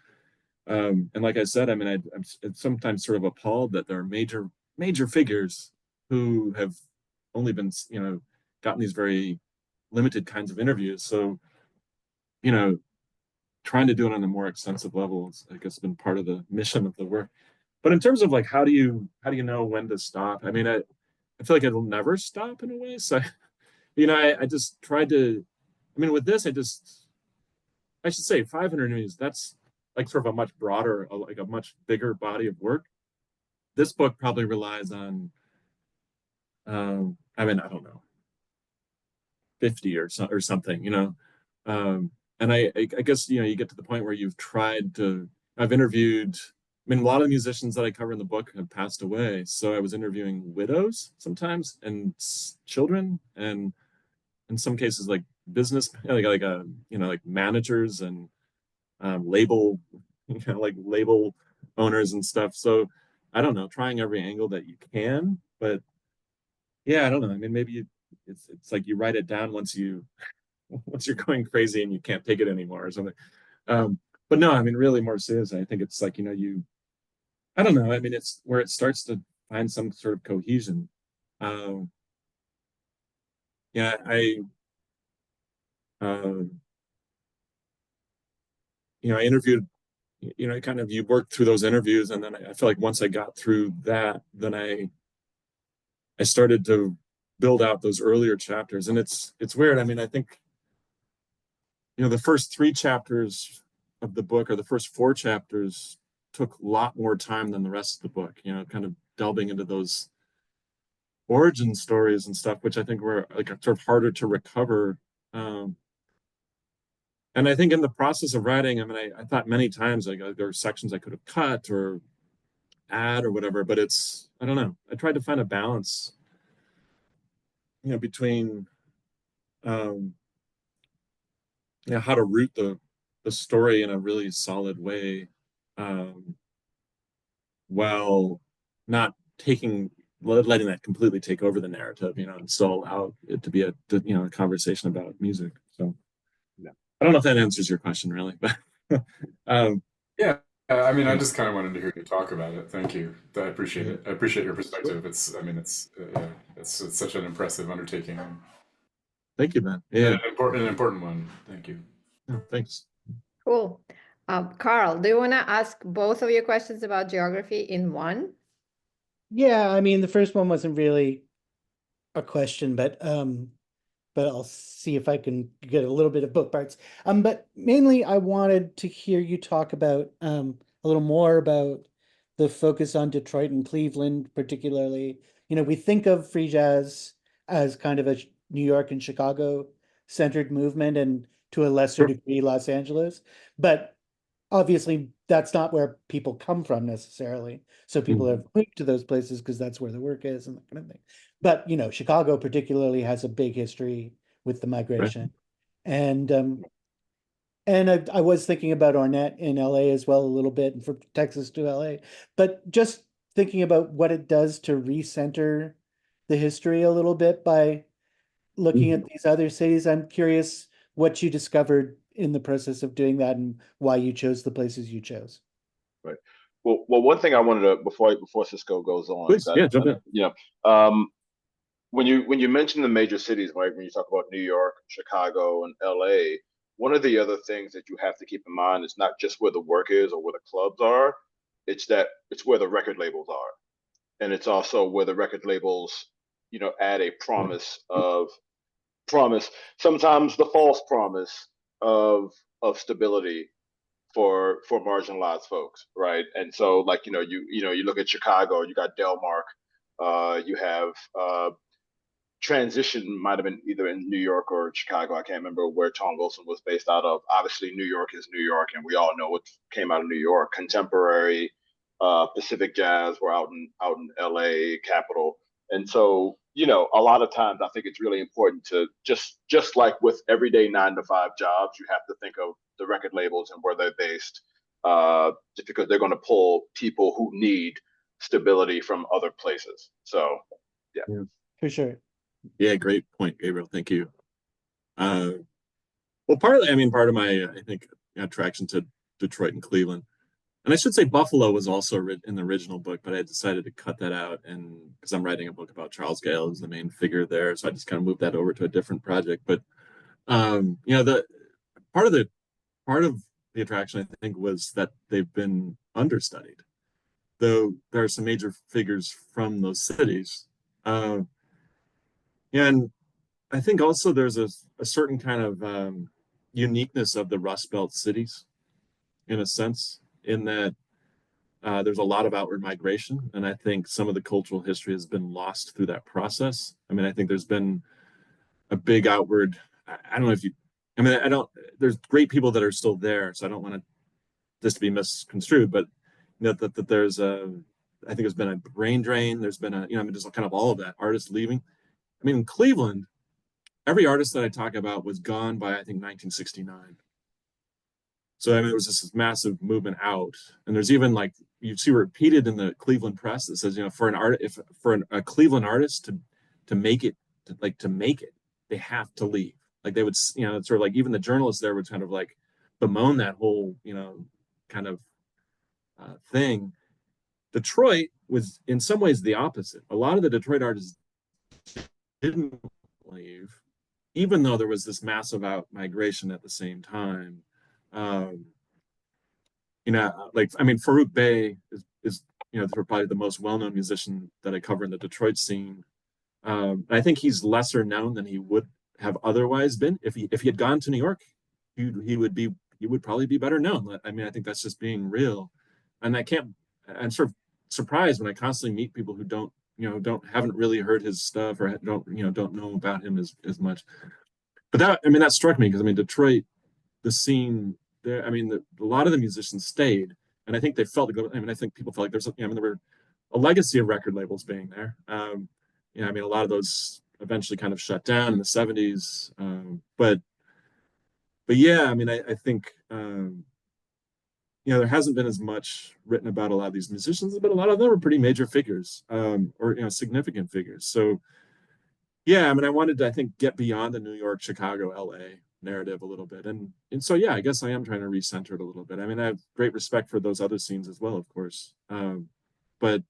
And like I said, I mean, I'm sometimes sort of appalled that there are major figures who have only been, you know, gotten these very limited kinds of interviews. So, you know, trying to do it on a more extensive level has, I guess, been part of the mission of the work. But in terms of like, how do you know when to stop? I mean, I feel like it'll never stop in a way. So, you know, I just tried to, I mean, with this, I should say 500 interviews, that's like sort of a much broader, like a much bigger body of work. This book probably relies on, I mean, I don't know, 50 or something, you know. And I guess, you know, you get to the point where I've interviewed, I mean, a lot of the musicians that I cover in the book have passed away. So I was interviewing widows sometimes and children, and in some cases like business, you know, like managers and label, you know, like label owners and stuff. So I don't know, trying every angle that you can, but yeah, I don't know. I mean, maybe it's like you write it down once you're going crazy and you can't take it anymore or something. But no, I mean, really more seriously, I think it's like, you know, I don't know. I mean, it's where it starts to find some sort of cohesion. Um, yeah, uh, you know, I interviewed, you know, kind of, you work through those interviews, and then I feel like once I got through that, then I started to build out those earlier chapters. And it's weird. I mean, I think, you know, the first 3 chapters of the book, or the first 4 chapters, took a lot more time than the rest of the book, you know, kind of delving into those origin stories and stuff, which I think were like sort of harder to recover. And I think in the process of writing, I mean, I thought many times like there were sections I could have cut or add or whatever, but I don't know. I tried to find a balance, between, um, how to root the story in a really solid way, um, while not letting that completely take over the narrative, and still allow it to be a conversation about music. So Yeah. I don't know if that answers your question really, but um, Yeah, I mean, I yeah. just kind of wanted to hear you talk about it. Thank you. I appreciate it. I appreciate your perspective. I mean, yeah, it's such an impressive undertaking Thank you, man. and Yeah, an important one. Thank you. thanks. Cool. Carl, do you want to ask both of your questions about geography in one? Yeah, I mean, the first one wasn't really a question, but I'll see if I can get a little bit of book parts. But mainly I wanted to hear you talk about a little more about the focus on Detroit and Cleveland, particularly. We think of free jazz as kind of a New York and Chicago centered movement, and to a lesser Sure. degree Los Angeles, but obviously that's not where people come from necessarily. So people have moved to those places because that's where the work is and that kind of thing. But Chicago particularly has a big history with the migration. And I was thinking about Ornette in LA as well a little bit, and from Texas to LA, but just thinking about what it does to recenter the history a little bit by looking at these other cities. I'm curious what you discovered in the process of doing that and why you chose the places you chose. Right. Well, one thing I wanted to before Cisco goes on, Please, yeah, jump in. When you mention the major cities, right? When you talk about New York, Chicago, and LA, one of the other things that you have to keep in mind is not just where the work is or where the clubs are, it's where the record labels are, and it's also where the record labels, add a promise, sometimes the false promise of stability for marginalized folks, right? And so, like, you look at Chicago, you got Delmark, you have Transition might have been either in New York or Chicago. I can't remember where Tom Wilson was based out of. Obviously, New York is New York, and we all know what came out of New York. Contemporary, Pacific Jazz were out in LA, Capitol, and so a lot of times I think it's really important to just like with everyday 9 to 5 jobs, you have to think of the record labels and where they're based, just because they're going to pull people who need stability from other places. So, yeah. For sure. Yeah, great point, Gabriel. Thank you. Well, part of my, I think, attraction to Detroit and Cleveland, and I should say Buffalo was also in the original book, but I decided to cut that out, and because I'm writing a book about Charles Gale as the main figure there, so I just kind of moved that over to a different project. But the part of the attraction, I think, was that they've been understudied, though there are some major figures from those cities. And I think also there's a certain kind of uniqueness of the Rust Belt cities, in a sense, in that there's a lot of outward migration, and I think some of the cultural history has been lost through that process. I mean, I think there's been a big outward. I don't know if you. I mean, I don't. There's great people that are still there, so I don't want this to be misconstrued, but that there's a. I think there's been a brain drain. There's been just kind of all of that, artists leaving. I mean, in Cleveland, every artist that I talk about was gone by, I think, 1969. So I mean, there was this massive movement out, and there's even like you see repeated in the Cleveland press that says, for a Cleveland artist to make it, they have to leave. Like they would, it's sort of like even the journalists there would kind of like bemoan that whole, kind of thing. Detroit was in some ways the opposite. A lot of the Detroit artists didn't leave, even though there was this massive out migration at the same time. Faruq Bey is probably the most well-known musician that I cover in the Detroit scene. I think he's lesser known than he would have otherwise been. If he had gone to New York, he would probably be better known. I mean, I think that's just being real. And I'm sort of surprised when I constantly meet people who haven't really heard his stuff or don't know about him as much. But that struck me because Detroit the scene there. I mean, a lot of the musicians stayed, and I think they felt. I mean, I think people felt like there's. I mean, there were a legacy of record labels being there. You know, I mean, a lot of those eventually kind of shut down in the '70s. But yeah, I mean, I think you know, there hasn't been as much written about a lot of these musicians, but a lot of them are pretty major figures, or you know, significant figures. So yeah, I mean, I wanted to, I think, get beyond the New York, Chicago, LA narrative a little bit, and so yeah, I guess I am trying to recenter it a little bit. I mean, I have great respect for those other scenes as well, of course, but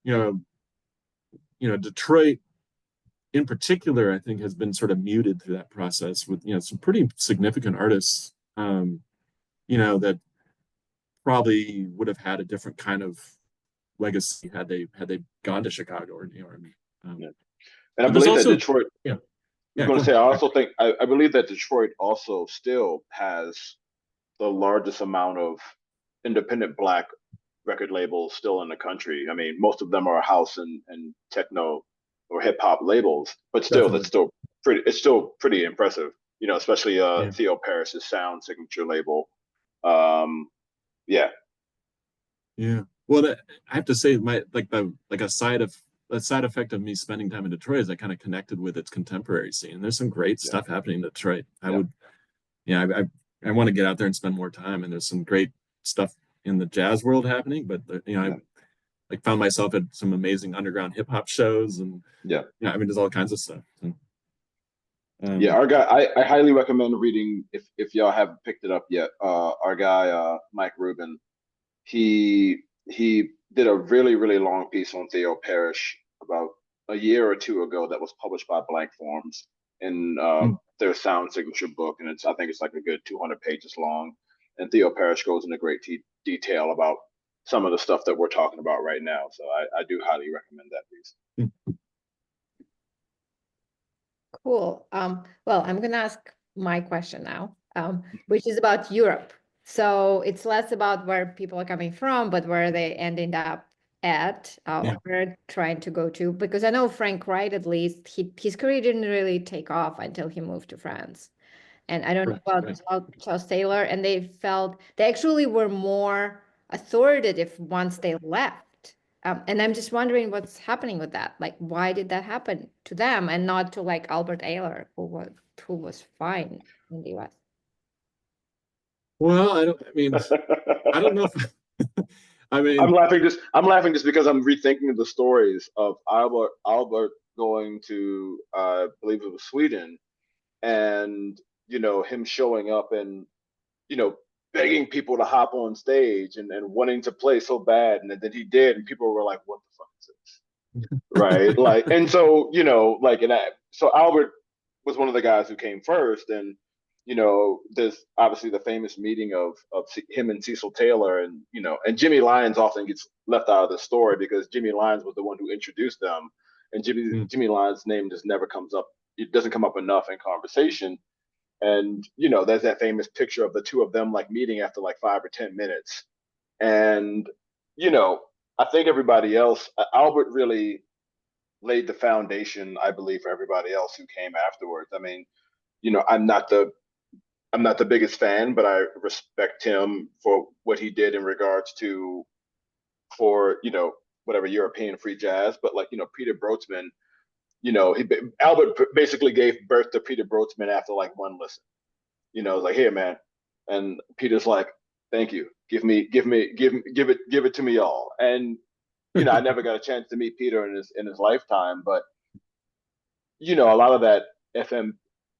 you know, Detroit in particular, I think, has been sort of muted through that process with, you know, some pretty significant artists, you know, that probably would have had a different kind of legacy had they gone to Chicago or New York. Yeah. And I but there's believe that also Detroit, yeah I was yeah going go to say, ahead. I also think, I believe that Detroit also still has the largest amount of independent Black record labels still in the country. I mean, most of them are house and techno or hip hop labels, but still, Definitely. it's still pretty impressive. You know, especially Yeah. Theo Paris's Sound signature label. Um, yeah, Yeah. Well, I have to say, a side effect of me spending time in Detroit is I kind of connected with its contemporary scene. There's some great yeah, stuff happening in Detroit. I yeah. would, yeah, I want to get out there and spend more time. And there's some great stuff in the jazz world happening. But you know, Yeah. I like found myself at some amazing underground hip hop shows, and Yeah. yeah, I mean, there's all kinds of stuff. So, Yeah, our guy, I highly recommend reading if y'all haven't picked it up yet. Our guy, Mike Rubin, he did a really, really long piece on Theo Parrish about a year or two ago that was published by Blank Forms in mm, their Sound signature book, and I think it's like a good 200 pages long. And Theo Parrish goes into great detail about some of the stuff that we're talking about right now. So I do highly recommend that piece. mm, Cool. Well, I'm gonna ask my question now, which is about Europe. So it's less about where people are coming from, but where they ended up at, yeah, where trying to go to. Because I know Frank Wright, at least, his career didn't really take off until he moved to France. And I don't know correct, about right. Charles Taylor, and they actually were more authoritative once they left. And I'm just wondering what's happening with that. Like, why did that happen to them and not to like Albert Ayler, who was fine in the US? Well, I mean, I don't know if, I I'm mean, laughing just I'm laughing just because I'm rethinking the stories of Albert going to I believe it was Sweden, and you know him showing up and you know begging people to hop on stage and wanting to play so bad, and then he did, and people were like, "What the fuck is this?" Right? Like, and so you know, like, so Albert was one of the guys who came first, and you know, there's obviously the famous meeting of him and Cecil Taylor, and you know, and Jimmy Lyons often gets left out of the story because Jimmy Lyons was the one who introduced them, and mm, Jimmy Lyons' name just never comes up. It doesn't come up enough in conversation. And you know, there's that famous picture of the two of them like meeting after like 5 or 10 minutes, and you know, I think everybody else, Albert really laid the foundation, I believe, for everybody else who came afterwards. I mean, you know, I'm not the biggest fan, but I respect him for what he did in regards to for you know whatever European free jazz. But like you know, Peter Brotzman, you know, Albert basically gave birth to Peter Brotzman after like one listen. You know, like here, man, and Peter's like, thank you, give it to me all. And you know, I never got a chance to meet Peter in his lifetime, but you know, FM,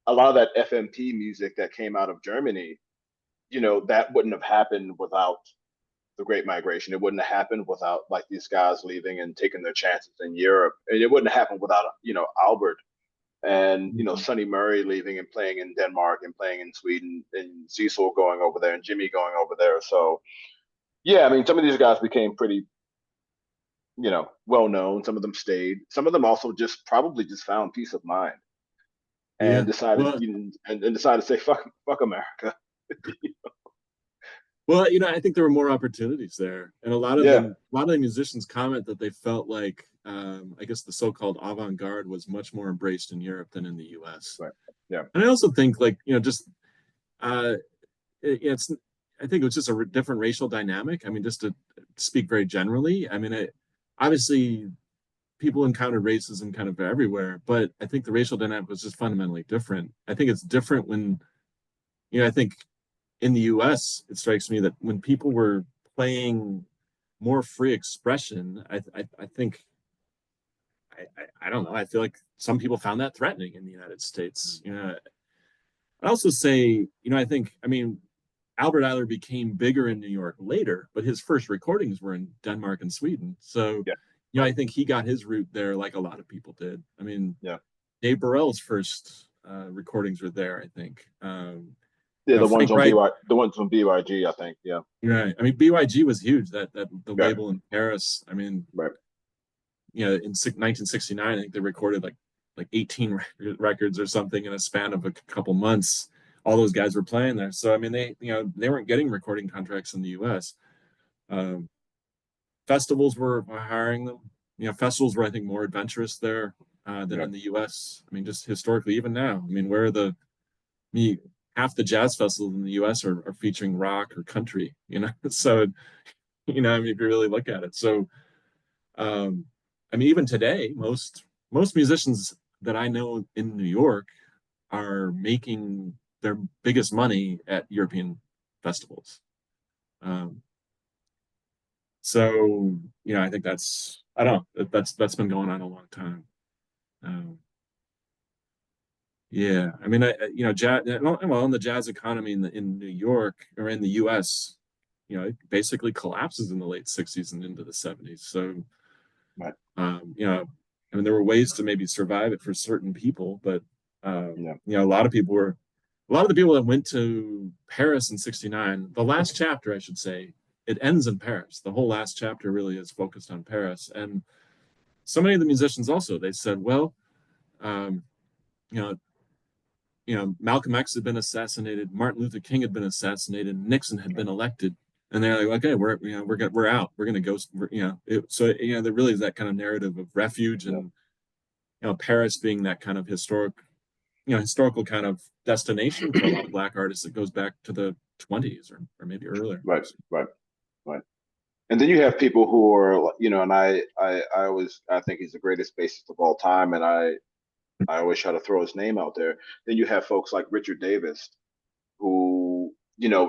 a lot of that FMP music that came out of Germany, you know, that wouldn't have happened without the Great Migration. It wouldn't have happened without like these guys leaving and taking their chances in Europe. And it wouldn't have happened without, you know, Albert and, you know, mm, Sonny Murray leaving and playing in Denmark and playing in Sweden and Cecil going over there and Jimmy going over there. So, yeah, I mean, some of these guys became pretty, you know, well known. Some of them stayed. Some of them also just probably just found peace of mind and yeah. decided Well, you know, and decided to say fuck America. Well, you know, I think there were more opportunities there, and Yeah, a lot of the musicians comment that they felt like, I guess the so-called avant-garde was much more embraced in Europe than in the U.S. right. Yeah. And I also think, like, just it's, I think it was just a different racial dynamic. I mean, just to speak very generally, I mean, obviously people encountered racism kind of everywhere, but I think the racial dynamic was just fundamentally different. I think it's different when, I think in the US, it strikes me that when people were playing more free expression, I think, I don't know, I feel like some people found that threatening in the United States. I also say, I mean, Albert Ayler became bigger in New York later, but his first recordings were in Denmark and Sweden. So, Yeah. I think he got his root there like a lot of people did. I mean, Yeah. Dave Burrell's first recordings were there, I think. Yeah, the ones Frank on Wright, the ones on BYG, I think. Yeah. right. I mean, BYG was huge. That the Right. label in Paris. I mean, Right. in 1969, I think they recorded like 18 records or something in a span of a couple months. All those guys were playing there. So I mean, they weren't getting recording contracts in the U.S. Festivals were hiring them. Festivals were, I think, more adventurous there than in the U.S. I mean, just historically, even now. I mean, where half the jazz festivals in the U.S. are featuring rock or country. So I mean, if you really look at it. So I mean, even today, most musicians that I know in New York are making their biggest money at European festivals. So I think I don't know, that's been going on a long time. Yeah, I mean, jazz, well, in the jazz economy in New York or in the U.S., it basically collapses in the late '60s and into the '70s. So, Right. I mean, there were ways to maybe survive it for certain people, but a lot of the people that went to Paris in '69, the last chapter, I should say, it ends in Paris. The whole last chapter really is focused on Paris, and so many of the musicians also, they said, well, um, you know, Malcolm X had been assassinated, Martin Luther King had been assassinated, Nixon had been elected, and they're like, okay, we're out, we're gonna go, so there really is that kind of narrative of refuge, and Paris being that kind of historical kind of destination for a lot of Black artists that goes back to the 20s or maybe earlier. Right. And then you have people who are, and I think he's the greatest bassist of all time, and I always try to throw his name out there. Then you have folks like Richard Davis, who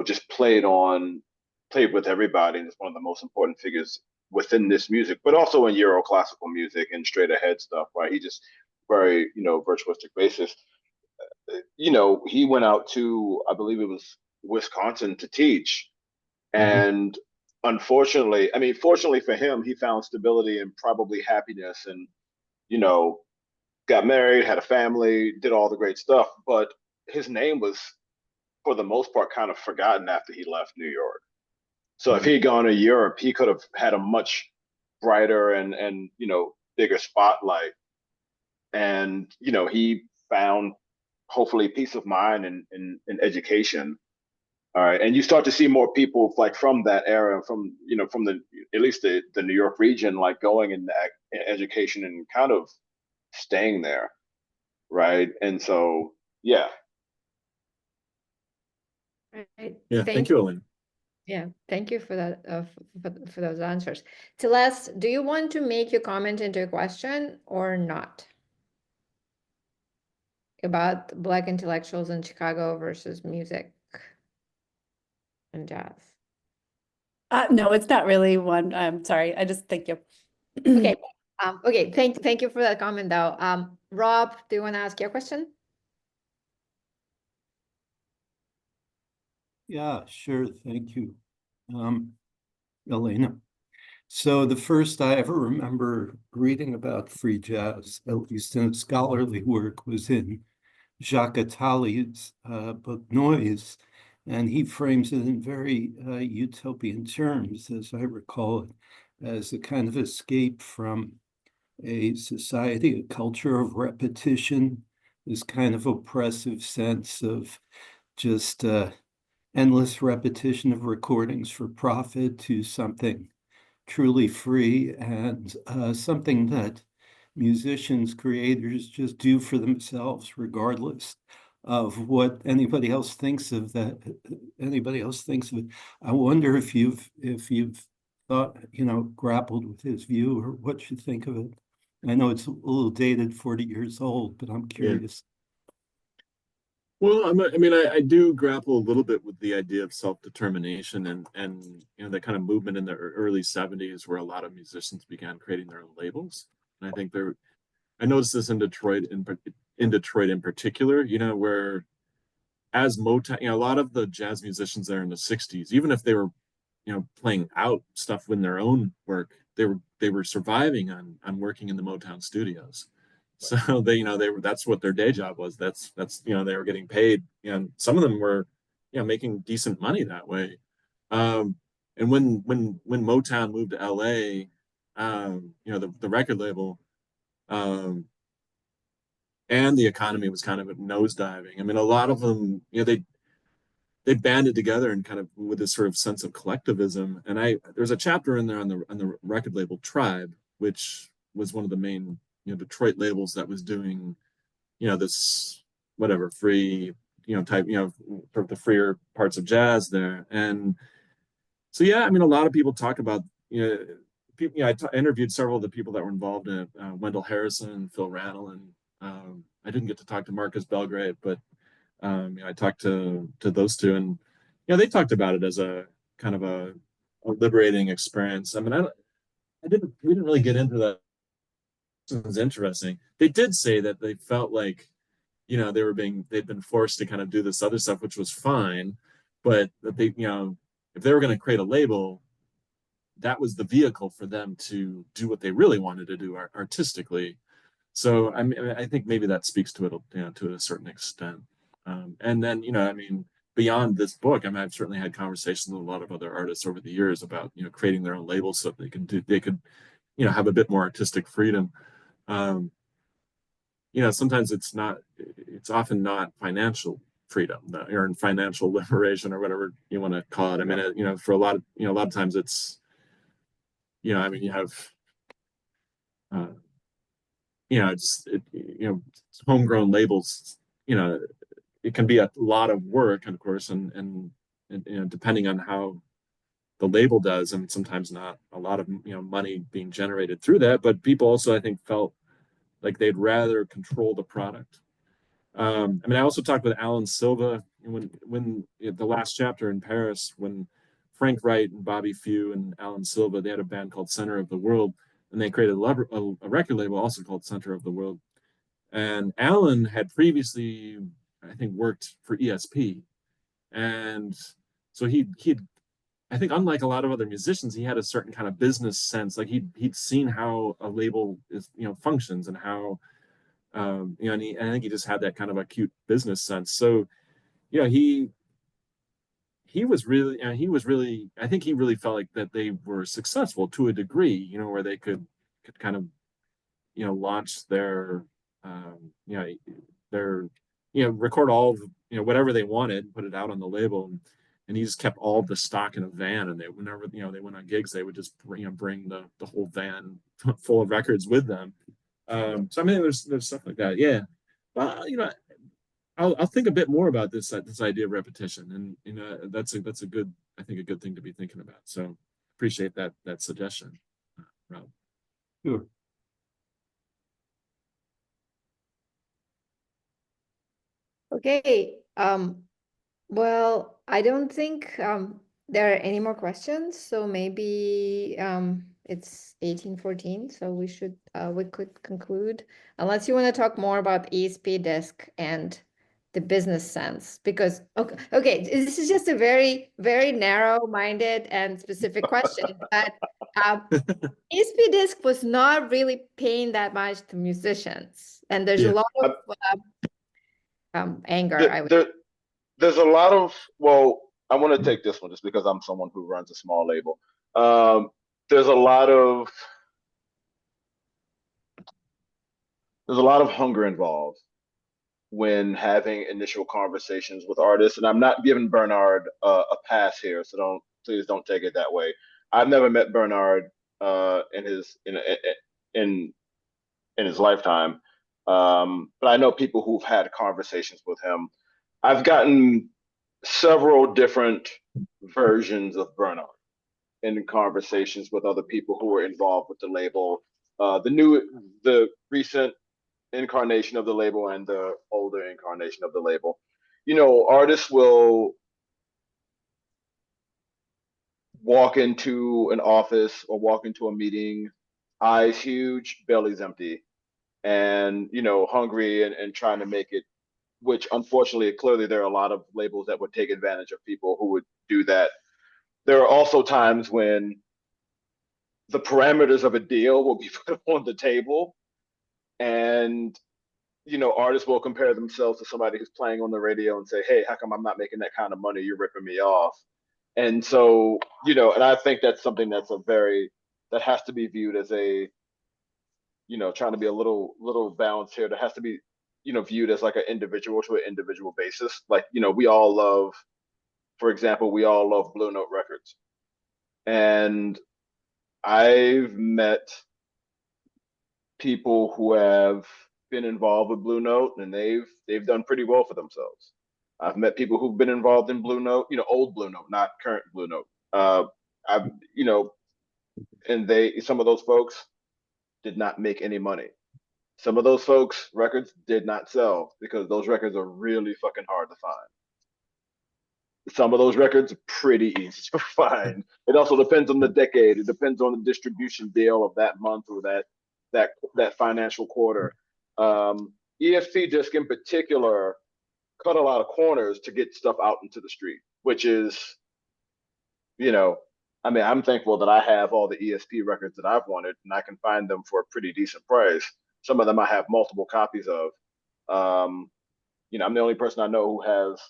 just played with everybody, and is one of the most important figures within this music, but also in Euro classical music and straight ahead stuff. Right? He just very virtuosic bassist. He went out to, I believe it was Wisconsin, to teach, and unfortunately, I mean, fortunately for him, he found stability and probably happiness, and got married, had a family, did all the great stuff. But his name was, for the most part, kind of forgotten after he left New York. So if he had gone to Europe, he could have had a much brighter and bigger spotlight. And he found, hopefully, peace of mind in education. All right, and you start to see more people like from that era, from the at least the New York region, like going in education and kind of staying there, right? And so, yeah. Right. Yeah, thank you, Elaine. Yeah, thank you for that, for those answers. Celeste, do you want to make your comment into a question or not? About Black intellectuals in Chicago versus music and jazz. No, it's not really one. I'm sorry. I just thank you. Okay. Okay. Thank you for that comment, though. Rob, do you want to ask your question? Yeah, sure. Thank you, Elena. So the first I ever remember reading about free jazz, at least in scholarly work, was in Jacques Attali's book Noise, and he frames it in very utopian terms, as I recall it, as a kind of escape from a society, a culture of repetition, this kind of oppressive sense of just endless repetition of recordings for profit, to something truly free and something that musicians, creators just do for themselves, regardless of what anybody else thinks of that. Anybody else thinks of it. I wonder if you've thought, grappled with his view or what you think of it. I know it's a little dated, 40 years old, but I'm curious. Well, I do grapple a little bit with the idea of self-determination and that kind of movement in the early 70s where a lot of musicians began creating their own labels. And I think I noticed this in Detroit in particular, where as Motown, a lot of the jazz musicians there in the 60s, even if they were, playing out stuff in their own work, they were surviving on working in the Motown studios. So that's what their day job was. That's they were getting paid, and some of them were, making decent money that way. And when Motown moved to LA, the record label, and the economy was kind of nosediving. I mean, a lot of them, they banded together and kind of with this sort of sense of collectivism. And there's a chapter in there on the record label Tribe, which was one of the main Detroit labels that was doing this whatever free type sort of the freer parts of jazz there. And so yeah, I mean, a lot of people talk about people. I interviewed several of the people that were involved in it, Wendell Harrison, Phil Rannell, and I didn't get to talk to Marcus Belgrade, but I talked to those two, and they talked about it as a kind of a liberating experience. I mean, we didn't really get into that. It was interesting. They did say that they felt like they'd been forced to kind of do this other stuff, which was fine, but that they if they were going to create a label, that was the vehicle for them to do what they really wanted to do artistically. So I mean, I think maybe that speaks to it, to a certain extent. And then, beyond this book, I mean, I've certainly had conversations with a lot of other artists over the years about, creating their own labels so that they could, have a bit more artistic freedom. Sometimes it's often not financial freedom or financial liberation or whatever you want to call it. I mean, for a lot of times it's, you have, homegrown labels, it can be a lot of work, of course, and depending on how the label does, and sometimes not a lot of money being generated through that. But people also, I think, felt like they'd rather control the product. I mean, I also talked with Alan Silva when the last chapter in Paris, when Frank Wright and Bobby Few and Alan Silva, they had a band called Center of the World, and they created a record label also called Center of the World. And Alan had previously, I think, worked for ESP. And so he'd I think, unlike a lot of other musicians, he had a certain kind of business sense. Like he'd seen how a label is, functions and how, and I think he just had that kind of acute business sense. So, he was really, I think he really felt like that they were successful to a degree, where they could kind of, launch their, their, record all of, whatever they wanted, put it out on the label. And he just kept all the stock in a van, and whenever they went on gigs, they would just bring the whole van full of records with them. So I mean, there's stuff like that, yeah. But I'll think a bit more about this idea of repetition, and that's a good, I think, a good thing to be thinking about. So appreciate that suggestion, Rob. Sure. Okay. Well, I don't think there are any more questions, so maybe it's 18:14, so we could conclude, unless you want to talk more about ESP disk and the business sense, because okay, this is just a very, very narrow-minded and specific question, but ESP disk was not really paying that much to musicians, and there's a lot of anger, I would. There's a lot of, I want to take this one just because I'm someone who runs a small label. There's a lot of hunger involved when having initial conversations with artists, and I'm not giving Bernard a pass here, so please don't take it that way. I've never met Bernard in his lifetime, But I know people who've had conversations with him. I've gotten several different versions of Bernard in conversations with other people who were involved with the label. The recent incarnation of the label and the older incarnation of the label. You know, artists will walk into an office or walk into a meeting, eyes huge, bellies empty, and you know, hungry and trying to make it. Which unfortunately, clearly, there are a lot of labels that would take advantage of people who would do that. There are also times when the parameters of a deal will be put on the table, and you know, artists will compare themselves to somebody who's playing on the radio and say, "Hey, how come I'm not making that kind of money? You're ripping me off." And so, you know, and I think that's something that's that has to be viewed as a, you know, trying to be a little balanced here. That has to be, you know, viewed as like an individual to an individual basis. Like, you know, we all love, for example, we all love Blue Note records, and I've met people who have been involved with Blue Note and they've done pretty well for themselves. I've met people who've been involved in Blue Note, you know, old Blue Note, not current Blue Note. I've, you know, and some of those folks did not make any money. Some of those folks' records did not sell because those records are really fucking hard to find. Some of those records are pretty easy to find. It also depends on the decade. It depends on the distribution deal of that month or that financial quarter. ESP disc in particular cut a lot of corners to get stuff out into the street, which is, you know, I mean, I'm thankful that I have all the ESP records that I've wanted and I can find them for a pretty decent price. Some of them I have multiple copies of. You know, I'm the only person I know who has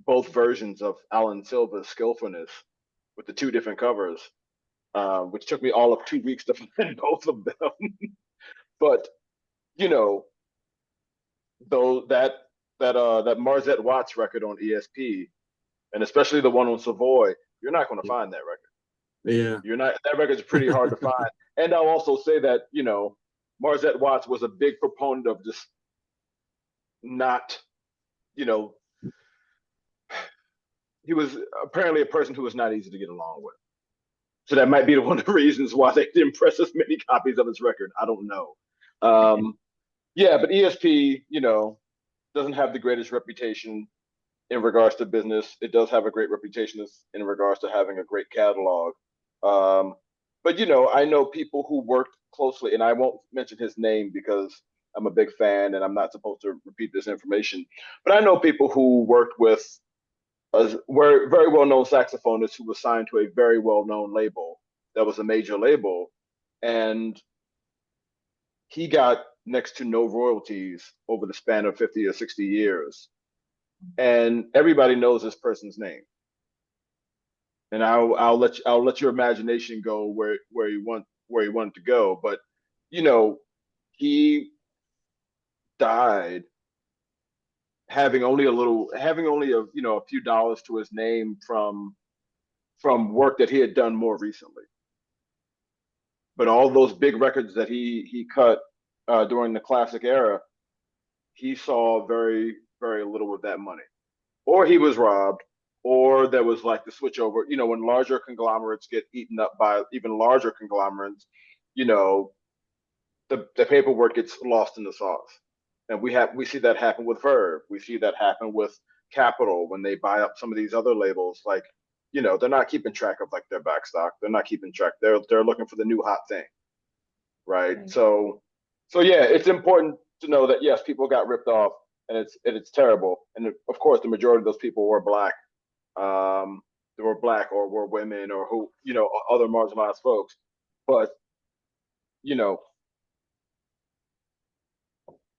both versions of Alan Silva's Skillfulness with the two different covers, which took me all of 2 weeks to find both of them. But you know, though that Marzette Watts record on ESP, and especially the one on Savoy, you're not going to find that record. Yeah, You're not. That record's pretty hard to find. And I'll also say that, you know, Marzette Watts was a big proponent of just not, you know, he was apparently a person who was not easy to get along with. So that might be one of the reasons why they didn't press as many copies of his record. I don't know. Yeah, but ESP, you know, doesn't have the greatest reputation in regards to business. It does have a great reputation in regards to having a great catalog. But you know, I know people who worked closely, and I won't mention his name because I'm a big fan and I'm not supposed to repeat this information. But I know people who worked with were very well-known saxophonists who was signed to a very well-known label that was a major label, and he got next to no royalties over the span of 50 or 60 years. And everybody knows this person's name. And I'll let your imagination go where you want to go. But you know, he died having only a few dollars to his name from work that he had done more recently. But all those big records that he cut during the classic era, he saw very, very little of that money. Or he was robbed, or there was like the switch over. You know, when larger conglomerates get eaten up by even larger conglomerates, you know, the paperwork gets lost in the sauce. And we see that happen with Verve. We see that happen with Capitol when they buy up some of these other labels. Like, you know, they're not keeping track of like their backstock. They're not keeping track. They're looking for the new hot thing, right? So yeah, it's important to know that yes, people got ripped off, and it's terrible. And of course, the majority of those people were black. They were black or were women or who, you know, other marginalized folks. But you know,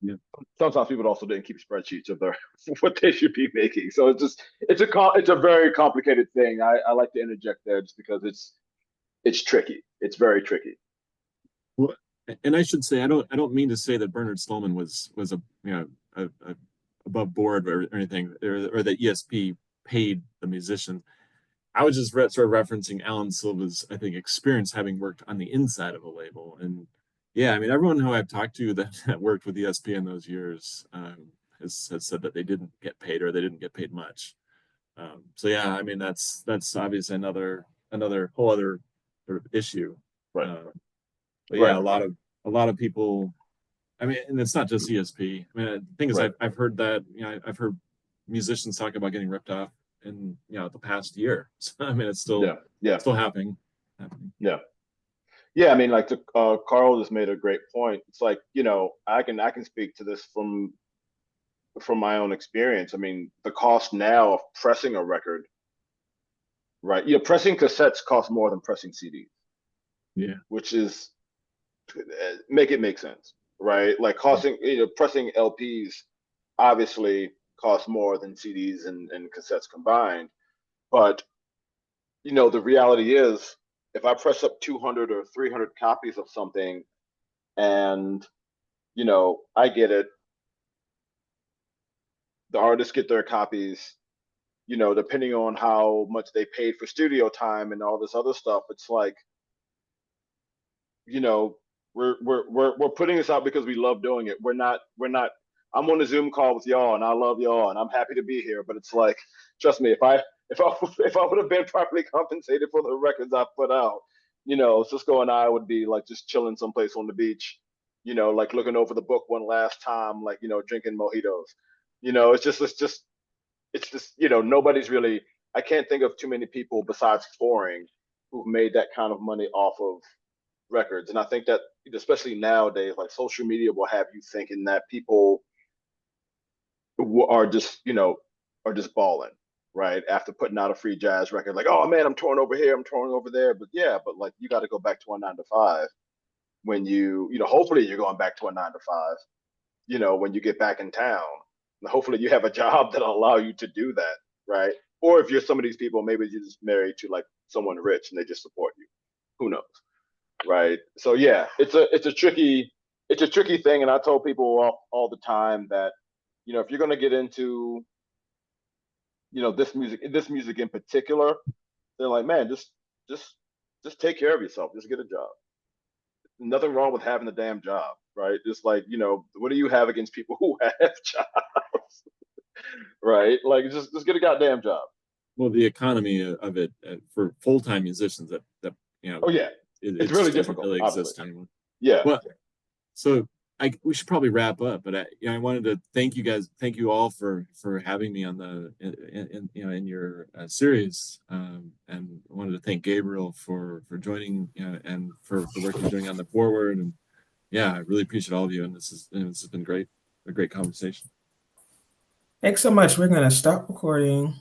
yeah, sometimes people also didn't keep spreadsheets of their what they should be making. So it's a very complicated thing. I like to interject there just because it's tricky. It's very tricky. well, and I should say I don't mean to say that Bernard Stallman was a above board or anything, or that ESP paid the musician. I was just sort of referencing Alan Silva's, I think, experience having worked on the inside of a label, and yeah, I mean, everyone who I've talked to that worked with ESP in those years has said that they didn't get paid, or they didn't get paid much. So yeah, I mean, that's obviously another whole other sort of issue. Right. But yeah, Right. a lot of people. I mean, and it's not just ESP. I mean, the thing is, Right. I've heard that, I've heard musicians talk about getting ripped off in, the past year. So, I mean, it's still still happening. Yeah. Yeah, I mean, like Carl just made a great point. It's like, I can speak to this from my own experience. I mean, the cost now of pressing a record, right? Pressing cassettes cost more than pressing CDs. Yeah. Which is make sense, right? Like pressing LPs obviously costs more than CDs and cassettes combined. But the reality is, if I press up 200 or 300 copies of something, and I get it, the artists get their copies, depending on how much they paid for studio time and all this other stuff. It's like, we're putting this out because we love doing it. We're not. I'm on a Zoom call with y'all, and I love y'all, and I'm happy to be here. But it's like, trust me, if I would have been properly compensated for the records I put out, Cisco and I would be like just chilling someplace on the beach, like looking over the book one last time, like drinking mojitos. It's just nobody's really. I can't think of too many people besides touring who've made that kind of money off of records. And I think that especially nowadays, like social media will have you thinking that people are just balling, right? After putting out a free jazz record, like, oh man, I'm touring over here, I'm touring over there. But yeah, but like you got to go back to a 9 to 5 when hopefully you're going back to a 9 to 5, when you get back in town. And hopefully you have a job that'll allow you to do that, right? Or if you're some of these people, maybe you're just married to like someone rich and they just support you. Who knows? Right. So yeah, it's a tricky thing. And I told people all the time that, if you're going to get into, this music in particular, they're like, man, just take care of yourself. Just get a job. Nothing wrong with having a damn job, right? Just like, what do you have against people who have jobs? Right? Like just get a goddamn job. Well, the economy of it for full-time musicians that Oh yeah. It's really difficult. Really exist anymore. anymore. Yeah. Well, so we should probably wrap up, but I wanted to thank you all for having me on the in your series, and I wanted to thank Gabriel for joining, and for the work you're doing on the foreword, and yeah, I really appreciate all of you, and this has been a great conversation. Thanks so much. We're going to stop recording.